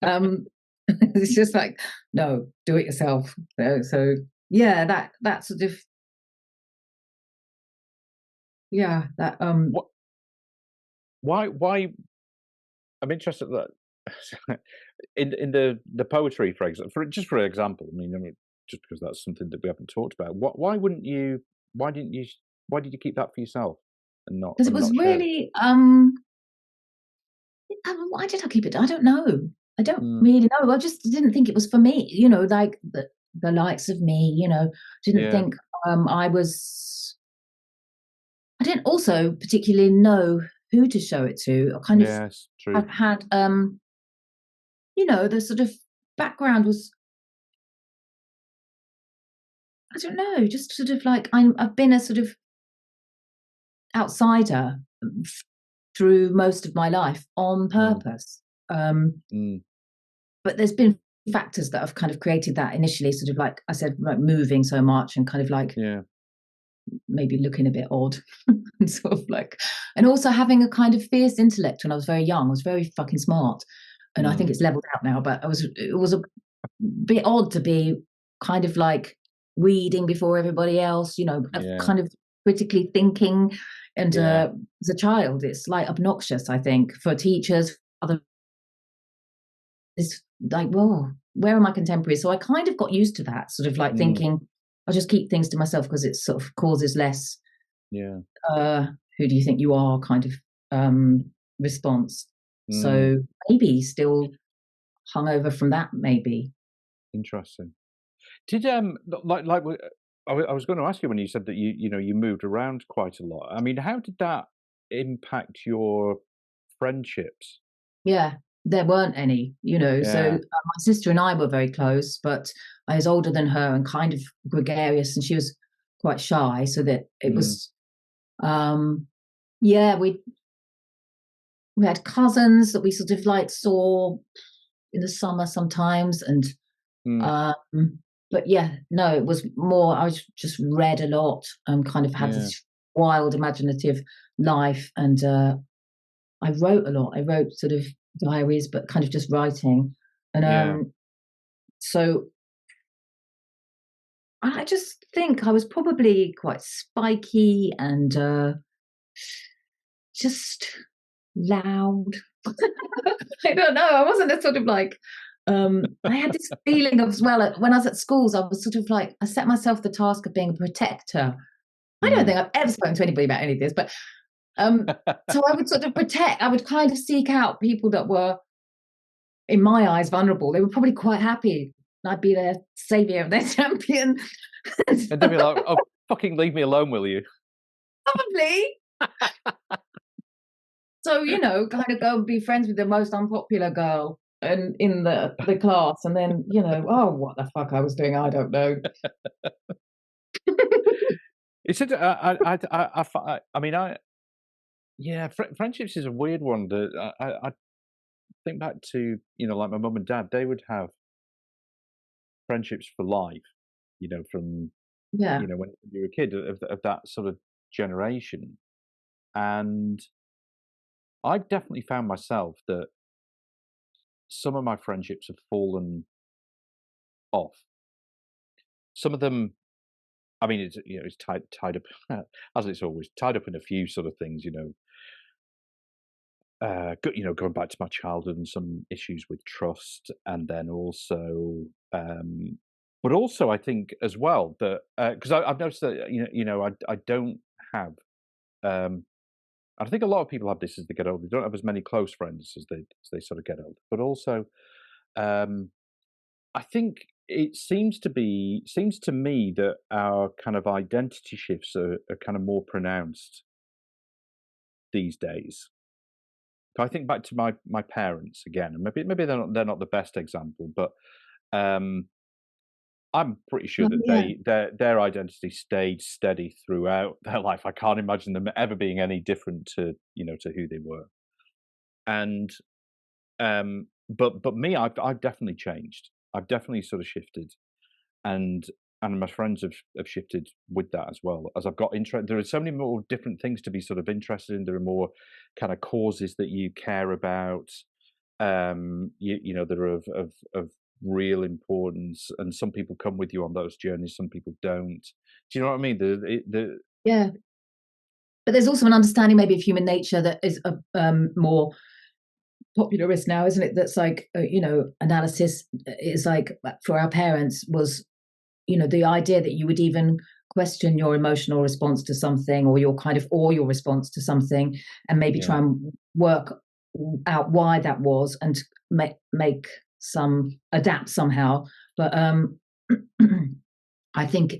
um, it's just like, no, do it yourself. So yeah, that sort of, yeah, that What? Why? I'm interested that in the poetry, for example, for example. I mean, just because that's something that we haven't talked about. Why wouldn't you? Why didn't you? Why did you keep that for yourself because it and was not share it? really why did I keep it? I don't know. I don't Mm, really know. I just didn't think it was for me, like the likes of me, didn't yeah. think I was, I didn't also particularly know who to show it to. I kind of Yes. True. have had, the sort of background was, I don't know, just sort of like I've been a sort of outsider through most of my life on Mm, purpose. Um, mm, but there's been factors that have kind of created that initially, sort of like I said, like moving so much and kind of like yeah. maybe looking a bit odd and sort of like, and also having a kind of fierce intellect when I was very young. I was very fucking smart, and I think Mm, it's leveled out now, but it was a bit odd to be kind of like reading before everybody else, yeah. kind of critically thinking. And Yeah. as a child, it's like obnoxious, I think, for teachers, other, it's like, whoa, where are my contemporaries? So I kind of got used to that, sort of like Mm, thinking, I'll just keep things to myself because it sort of causes less, yeah. uh, who do you think you are kind of um, response. Mm, So maybe still hung over from that, maybe. interesting. Did I was going to ask you when you said that you moved around quite a lot. I mean, how did that impact your friendships? Yeah, there weren't any, So Yeah. my sister and I were very close, but I was older than her and kind of gregarious, and she was quite shy. So that it Mm, was, yeah, we had cousins that we sort of like saw in the summer sometimes, and mm, um, but yeah, no, it was more. I was just read a lot and kind of had yeah. this wild, imaginative life, and I wrote a lot. I wrote sort of diaries, but kind of just writing, and Yeah. so I just think I was probably quite spiky and just loud. I don't know. I wasn't a sort of like, I had this feeling of, as well, when I was at schools, I was sort of like, I set myself the task of being a protector. I don't Mm. think I've ever spoken to anybody about any of this, but so I would sort of I would kind of seek out people that were, in my eyes, vulnerable. They were probably quite happy. I'd be their savior, their champion. And they'd be like, "Oh, fucking leave me alone, will you?" Probably. So, kind of go and be friends with the most unpopular girl and in the class, and then, oh, what the fuck I was doing, I don't know. It's a, I mean, yeah, friendships is a weird one. That I think back to, like my mum and dad, they would have friendships for life, from Yeah, when you were a kid of that sort of generation. And I've definitely found myself that some of my friendships have fallen off. Some of them, I mean, it's tied up as it's always tied up in a few sort of things, going back to my childhood and some issues with trust, and then also, but also I think as well that because I've noticed that I don't have, um, I think a lot of people have this as they get older. They don't have as many close friends as they sort of get older, but also, um, I think it seems to me that our kind of identity shifts are kind of more pronounced these days. I think back to my parents again, and maybe they're not the best example, but um, I'm pretty sure well, that yeah, their identity stayed steady throughout their life. I can't imagine them ever being any different to who they were. And but me, I've definitely changed. I've definitely sort of shifted. and my friends have shifted with that as well. As I've got interest, there are so many more different things to be sort of interested in. There are more kind of causes that you care about. That are of real importance, and some people come with you on those journeys, some people don't. Do you know what I mean? Yeah. But there's also an understanding maybe of human nature that is more popularist now, isn't it? That's like, analysis is like for our parents was, the idea that you would even question your emotional response to something or your response to something and maybe try Yeah, and work out why that was and make some adapt somehow. But I think,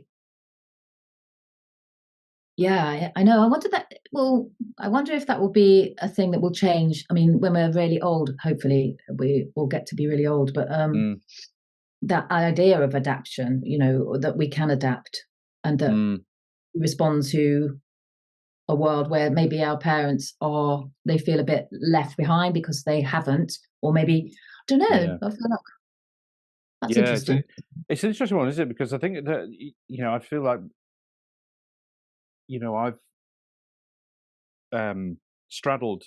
yeah, I know. I wonder that. Well, I wonder if that will be a thing that will change. I mean, when we're really old, hopefully we will get to be really old. But mm, that idea of adaptation, that we can adapt and that mm, we respond to a world where maybe our parents they feel a bit left behind because they haven't, or maybe I don't know. yeah, I feel like that's yeah. interesting. It's an interesting one, isn't it? Because I think that I feel like I've straddled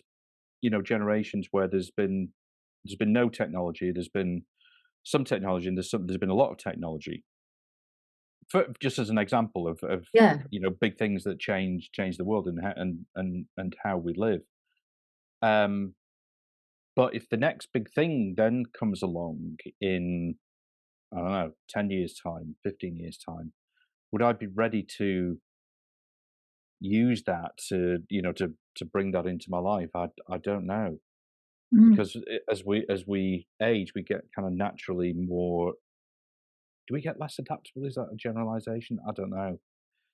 generations where there's been no technology, there's been some technology, and there's been a lot of technology. Just as an example of Yeah. big things that change the world and how we live. Um, but if the next big thing then comes along in, I don't know, 10 years time, 15 years time, would I be ready to use that to bring that into my life? I don't know, Mm. because as we age, we get kind of naturally more. Do we get less adaptable? Is that a generalization? I don't know.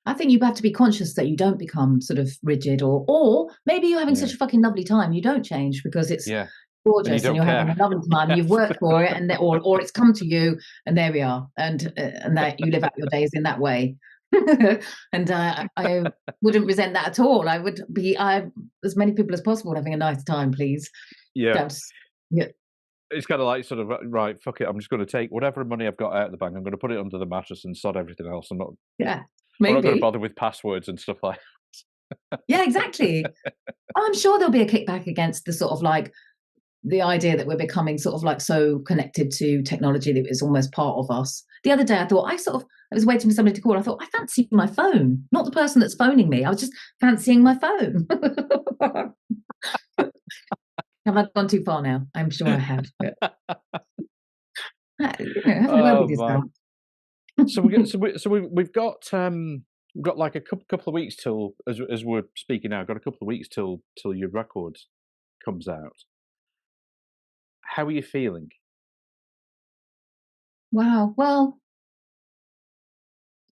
I think you have to be conscious that you don't become sort of rigid, or maybe you're having Yeah, such a fucking lovely time you don't change because it's yeah, and you gorgeous and don't you're having care. a lovely time and you've worked for it or it's come to you and there we are and that you live out your days in that way. And I wouldn't resent that at all. I would be as many people as possible having a nice time, please. Yeah, That's yeah, it's kind of like sort of right. Fuck it. I'm just going to take whatever money I've got out of the bank. I'm going to put it under the mattress and sod everything else. yeah, I'm not going to maybe. bother with passwords and stuff like. Yeah, exactly. I'm sure there'll be a kickback against the sort of like the idea that we're becoming sort of like so connected to technology that it's almost part of us. The other day, I was waiting for somebody to call. I thought, I fancy my phone, not the person that's phoning me. I was just fancying my phone. Have I gone too far now? I'm sure I have. But, having a word with Oh yourself. man. We've got like a couple of weeks till, as we're speaking now. Got a couple of weeks till your record comes out. How are you feeling? Wow. Well,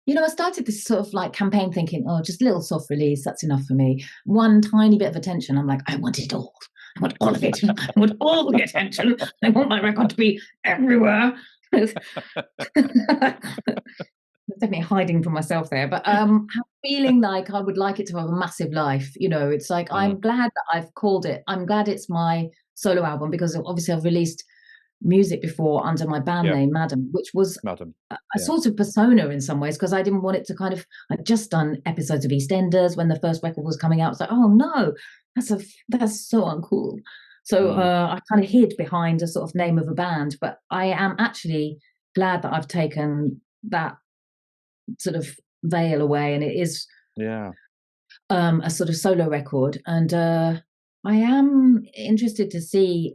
I started this sort of like campaign thinking, oh, just a little soft release, that's enough for me. One tiny bit of attention. I'm like, I want it all. I want all of it. I want all the attention. I want my record to be everywhere. Definitely hiding from myself there, but feeling like I would like it to have a massive life. It's like Mm, I'm glad that I've called it. I'm glad it's my solo album because obviously I've released music before under my band yeah, name Madam, which was madam. a Yeah. sort of persona in some ways because I didn't want it to kind of. I'd just done episodes of EastEnders when the first record was coming out. It's like, oh no, that's so uncool. So Mm, I kind of hid behind a sort of name of a band, but I am actually glad that I've taken that sort of veil away, and it is yeah. a sort of solo record. And I am interested to see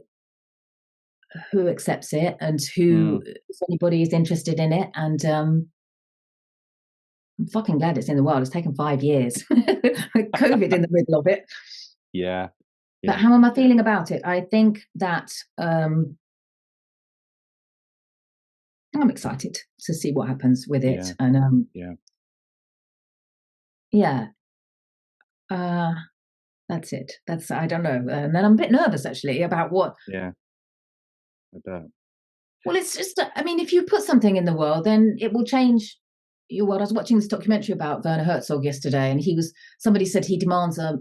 who accepts it and who, Mm, if anybody is interested in it. And I'm fucking glad it's in the world. It's taken 5 years, COVID in the middle of it. yeah. But Yeah. how am I feeling about it? I think that I'm excited to see what happens with it. Yeah. And Yeah. yeah, uh, that's it. I don't know. And then I'm a bit nervous actually about what. Yeah. I bet. Well, it's just, I mean, if you put something in the world, then it will change your world. I was watching this documentary about Werner Herzog yesterday, and somebody said he demands a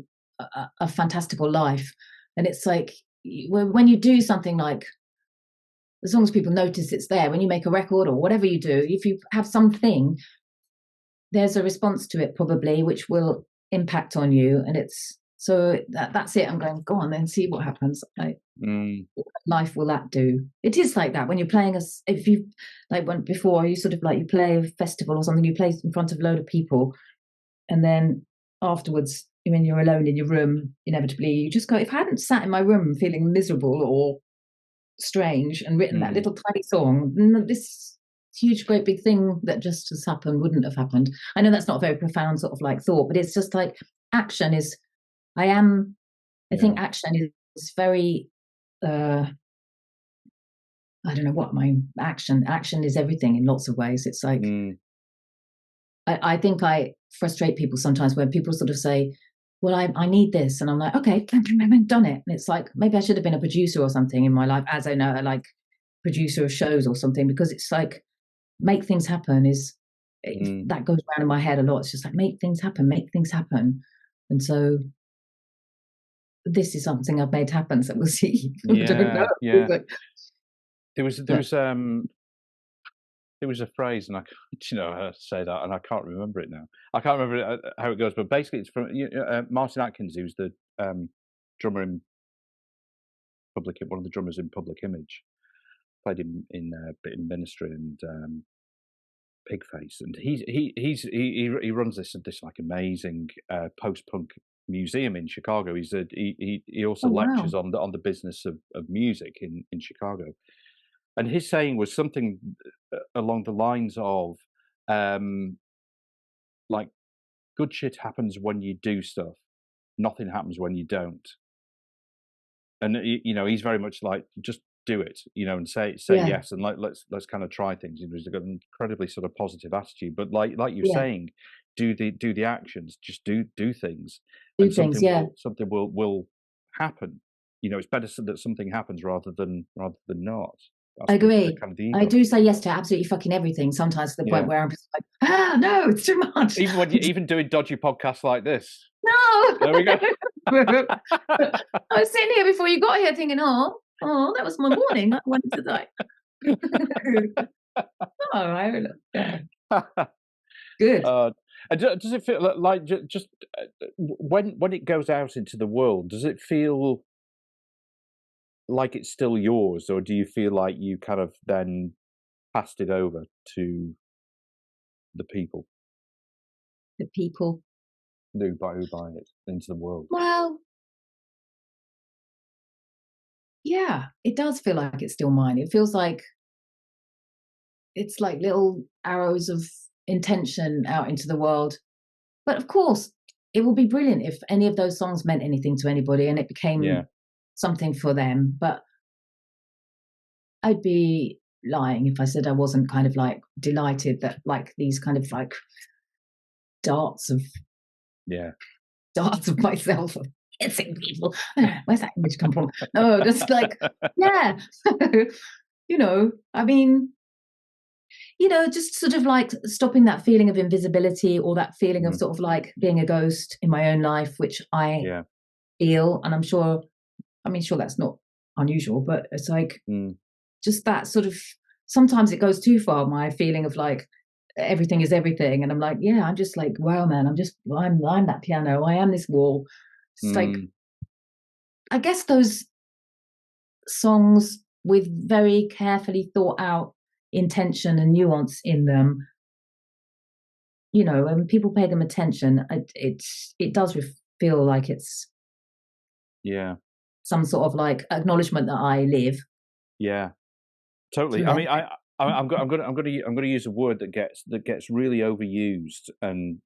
fantastical life. And it's like, when you do something like as long as people notice it's there, when you make a record or whatever you do, if you have something, there's a response to it probably, which will impact on you. And it's, so that's it. I'm going, go on then, see what happens. Like, what life will that do? It is like that when you're playing if you, like when before you sort of like, you play a festival or something, you play in front of a load of people, and then afterwards, when you're alone in your room, inevitably you just go, if I hadn't sat in my room feeling miserable or strange and written that little tiny song, this huge great big thing that just has happened wouldn't have happened. I know that's not a very profound sort of like thought, but it's just like action is, I think action is very I don't know what my action is everything in lots of ways. It's like I think I frustrate people sometimes when people sort of say, well, I need this, and I'm like, okay, I've done it. And it's like, maybe I should have been a producer or something in my life, as I know, like producer of shows or something, because it's like, make things happen is that goes around in my head a lot. It's just like, make things happen. And so this is something I've made happen, so we'll see. I don't know. Yeah. There was a phrase, and I say that, and I can't remember it now. I can't remember how it goes, but basically it's from Martin Atkins, who's the drummer in one of the drummers in Public Image, played in Ministry and Pigface, and he runs this like amazing post-punk museum in Chicago. He also lectures on the business of music in Chicago. And his saying was something along the lines of, like, good shit happens when you do stuff. Nothing happens when you don't. And he's very much like, just do it, and say yes, and let's kind of try things. He's got an incredibly sort of positive attitude. But like you're saying, do the actions, just do things, and something will happen. It's better that something happens rather than not. I agree. I do say yes to absolutely fucking everything sometimes, to the point where I'm just like, no, it's too much. Even when even doing dodgy podcasts like this. No. There we go. I was sitting here before you got here thinking, oh, that was my morning. I wanted to die. All right. Yeah. Good. Does it feel like just when it goes out into the world, does it feel like it's still yours, or do you feel like you kind of then passed it over to the people? The people who buy it into the world? Well, yeah, it does feel like it's still mine. It feels like it's like little arrows of intention out into the world. But of course, it would be brilliant if any of those songs meant anything to anybody and it became something for them. But I'd be lying if I said I wasn't kind of like delighted that like these kind of like darts of myself of kissing people. Where's that image come from? No, just like, yeah. I mean, just sort of like stopping that feeling of invisibility, or that feeling of sort of like being a ghost in my own life, which I feel. And I'm sure that's not unusual, but it's like just that sort of, sometimes it goes too far, my feeling of like everything is everything. And I'm like, yeah, I'm just like, wow, man, I'm that piano. I am this wall. It's like, I guess those songs with very carefully thought out intention and nuance in them, when people pay them attention, it does feel like it's some sort of like acknowledgement that I live. Yeah, totally. I mean, I'm going to use a word that gets really overused, and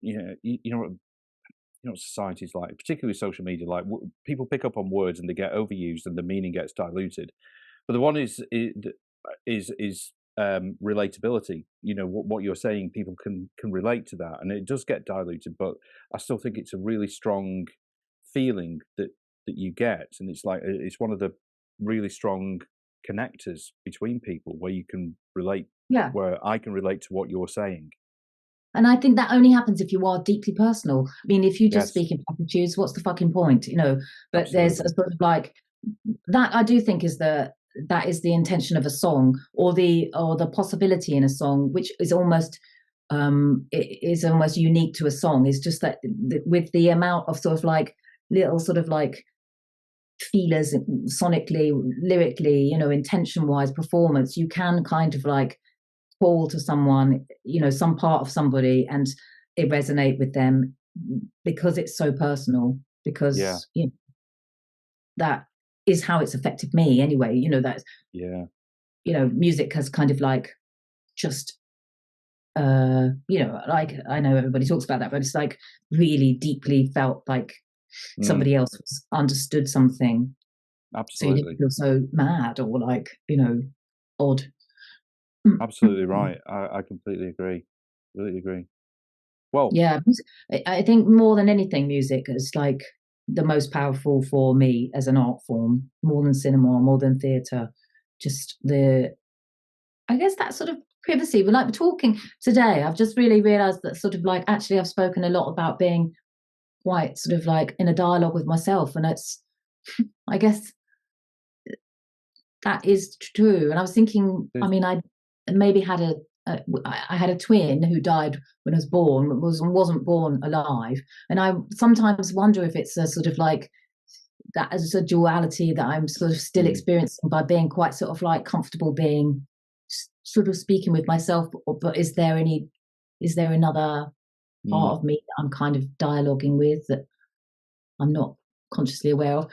what society's like, particularly social media. Like, people pick up on words and they get overused, and the meaning gets diluted. But the one is relatability. What you're saying, people can relate to that, and it does get diluted. But I still think it's a really strong feeling that you get, and it's one of the really strong connectors between people, where you can relate. Where I can relate to what you're saying. And I think that only happens if you are deeply personal. I mean, if you just speak in platitudes, what's the fucking point? But Absolutely. There's a sort of like that. I do think is the that is the intention of a song, or the possibility in a song, which is almost it is almost unique to a song, is just that with the amount of sort of like little sort of like feelers sonically, lyrically, you know, intention wise, performance, you can kind of like fall to someone, you know, some part of somebody, and it resonate with them because it's so personal, Yeah. because you know, that is how it's affected me anyway, you know, that, Yeah. you know, music has kind of like just you know, like I know everybody talks about that, but it's like really deeply felt like Mm, somebody else understood something, so you didn't absolutely. feel so mad or like, you know, odd. Mm, mm, Absolutely mm. right. I completely agree. Completely agree. Well, Yeah, I think more than anything, music is like the most powerful for me as an art form, more than cinema, more than theatre. Just I guess that sort of privacy. But like talking today, I've just really realised that sort of like actually I've spoken a lot about being quite sort of like in a dialogue with myself, and it's I guess that is true. And I was thinking, I there's mean, I maybe had I had a twin who died when I was born, wasn't born alive, and I sometimes wonder if it's a sort of like that as a duality that I'm sort of still mm, experiencing by being quite sort of like comfortable being sort of speaking with myself. But is there another mm. part of me that I'm kind of dialoguing with that I'm not consciously aware of?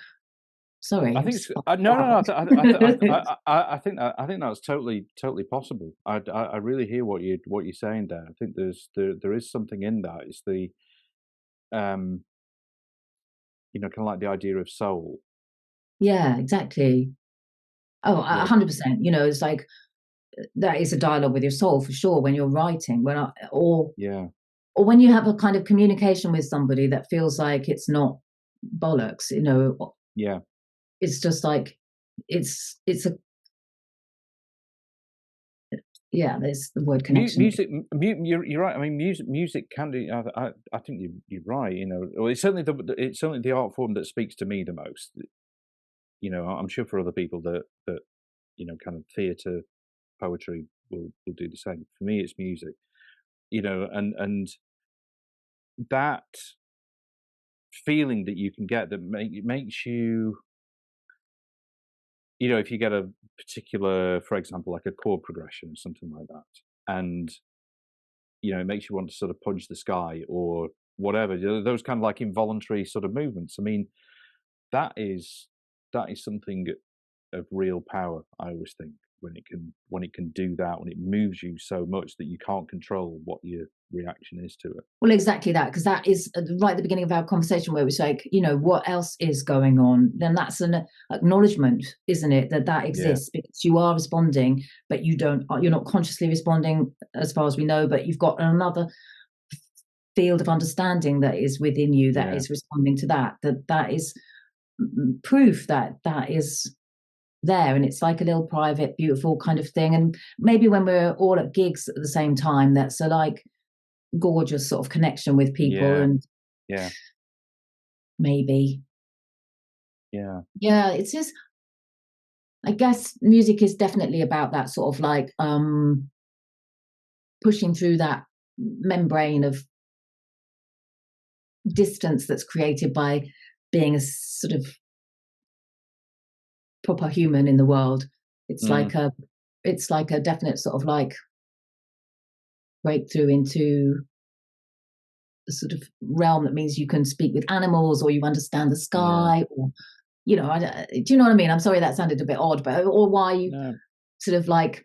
Sorry, I I'm think just no, no, no. it's, I think that's totally possible. I really hear what you're saying there. I think there is something in that. It's the um, you know, kind of like the idea of soul. yeah, exactly. Oh, Yeah, 100%. You know, it's like that is a dialogue with your soul for sure when you're writing, yeah, or when you have a kind of communication with somebody that feels like it's not bollocks. You know, yeah. it's just like it's a yeah. There's the word connection. Music, you're right. I mean, music can do. I think you're right. You know, well, it's certainly the art form that speaks to me the most. You know, I'm sure for other people that you know, kind of theatre, poetry will do the same. For me, it's music. You know, and that feeling that you can get that makes you, you know, if you get a particular, for example, like a chord progression or something like that, and you know, it makes you want to sort of punch the sky or whatever. You know, those kind of like involuntary sort of movements. I mean, that is that is something of real power. I always think when it can do that, when it moves you so much that you can't control what your reaction is to it. Well, exactly that, because that is right at the beginning of our conversation where we say, like, you know, what else is going on? Then that's an acknowledgement, isn't it, that that Yeah, exists because you are responding, but you're not consciously responding as far as we know, but you've got another field of understanding that is within you that yeah, is responding to that. That is proof that that is there, and it's like a little private, beautiful kind of thing. And maybe when we're all at gigs at the same time, that's a like gorgeous sort of connection with people, yeah, and yeah, maybe yeah. yeah, it's just I guess music is definitely about that sort of like pushing through that membrane of distance that's created by being a sort of proper human in the world. It's Mm, like a it's like a definite sort of like breakthrough into a sort of realm that means you can speak with animals, or you understand the yeah. sky, or you know, do you know what I mean? I'm sorry that sounded a bit odd, but or why you No, sort of like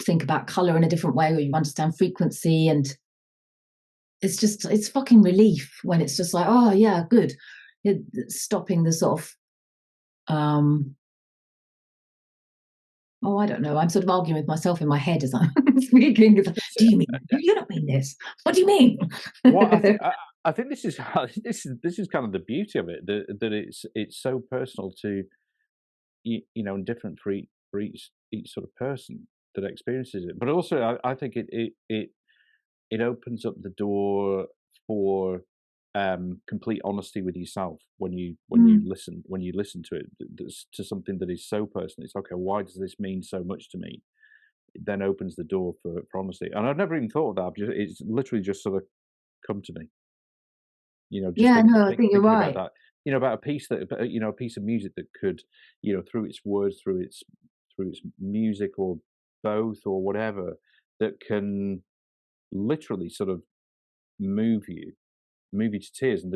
think about color in a different way, or you understand frequency, and it's just it's fucking relief when it's just like, oh yeah, good. It's stopping the sort of um oh, I don't know. I'm sort of arguing with myself in my head as I'm speaking. It's like, that's do it. you mean that? Do you not mean this? What do you mean? Well, I think this is this is kind of the beauty of it that it's so personal to you know, and different for each sort of person that experiences it. But also, I think it opens up the door for complete honesty with yourself when you Mm. listen to it, to something that is so personal. It's okay. Why does this mean so much to me? It then opens the door for honesty. And I've never even thought of that. It's literally just sort of come to me. Just Yeah, no, I think you're thinking about right. that. About a piece that, a piece of music that could, through its words, through its music, or both, or whatever, that can literally sort of move you, to tears. And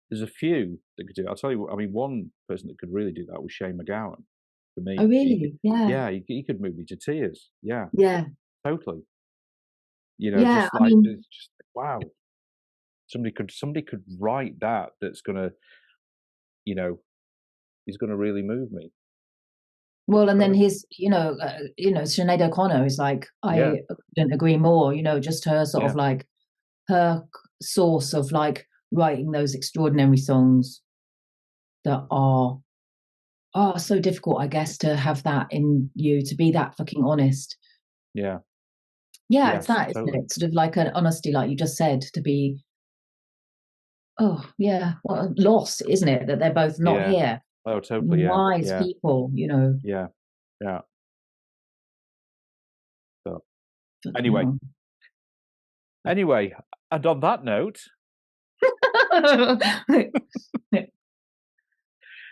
there's a few that could do it. I'll tell you what. I mean, one person that could really do that was Shane McGowan. For Oh, me, really? Yeah. yeah, he could move me to tears. Yeah, Yeah. totally. Yeah, Just I like, mean, it's just wow. Somebody could write that. That's gonna, you know, is gonna really move me. well, and then Incredible. Sinead O'Connor is like, Yeah, I couldn't agree more, just her sort yeah, of like her source of like writing those extraordinary songs that are so difficult, I guess, to have that in you, to be that fucking honest. yeah. Yeah, it's Yes, that, isn't totally. it? Sort of like an honesty, like you just said, to be, oh, yeah, what a loss, isn't it? That they're both not Yeah. here. Oh, totally, yeah, Wise yeah, people. yeah, yeah. So, But, anyway oh. anyway, and on that note,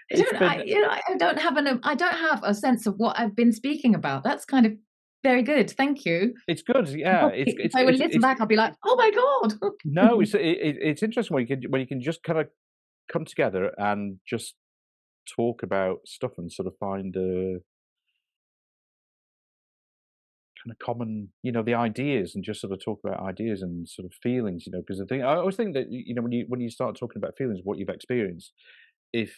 it's been I don't have a sense of what I've been speaking about. That's kind of very good. Thank you. it's good, yeah, If I would listen it's back, I'll be like, oh my God. no, it's interesting when you can just kinda come together and just talk about stuff and sort of find a kind of common, the ideas, and just sort of talk about ideas and sort of feelings, because the thing I always think that, when you start talking about feelings, what you've experienced, if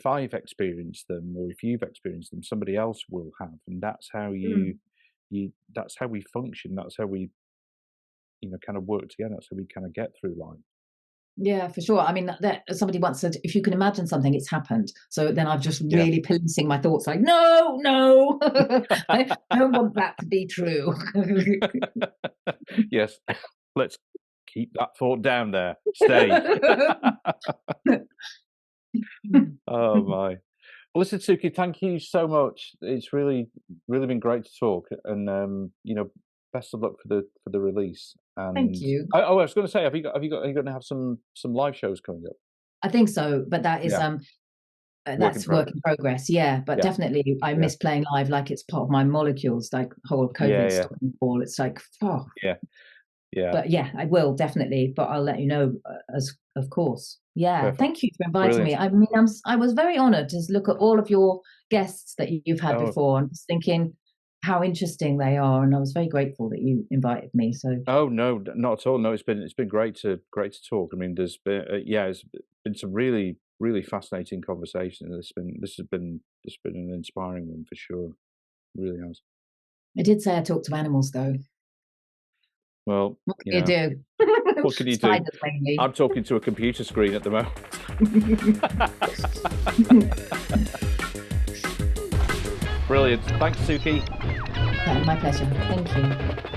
I've experienced them, or if you've experienced them, somebody else will have, and that's how Mm. that's how we function. That's how we, kind of work together. That's how we kind of get through life. Yeah, for sure. I mean, somebody once said, if you can imagine something, it's happened. So then I've just Yeah. really policing my thoughts like, no, no, I don't want that to be true. Yes. Let's keep that thought down there. Stay. Oh my. Well, listen, Suki, thank you so much. It's really, really been great to talk, and best of luck for the release. Thank And you. I was going to say, are you going to have some live shows coming up? I think so, but that is Yeah, work in that's work progress. in progress. Yeah, but Yeah, definitely I yeah, miss playing live. Like it's part of my molecules. Like whole yeah, COVID yeah, stopping fall. It's like, oh, yeah, yeah. but yeah, I will definitely. But I'll let you know as of course. Yeah, Perfect, thank you for inviting me. brilliant. I mean, I was very honoured to look at all of your guests that you've had Oh, before, and just thinking how interesting they are. And I was very grateful that you invited me. So oh no, not at all. No, it's been great to talk. I mean, there's been it's been some really, really fascinating conversation. This has been an inspiring one for sure. Really has. I did say I talk to animals, though. Well, What can you do? what can you do? Spiders mainly. I'm talking to a computer screen at the moment. Brilliant. Thanks, Suki. My pleasure. Thank you.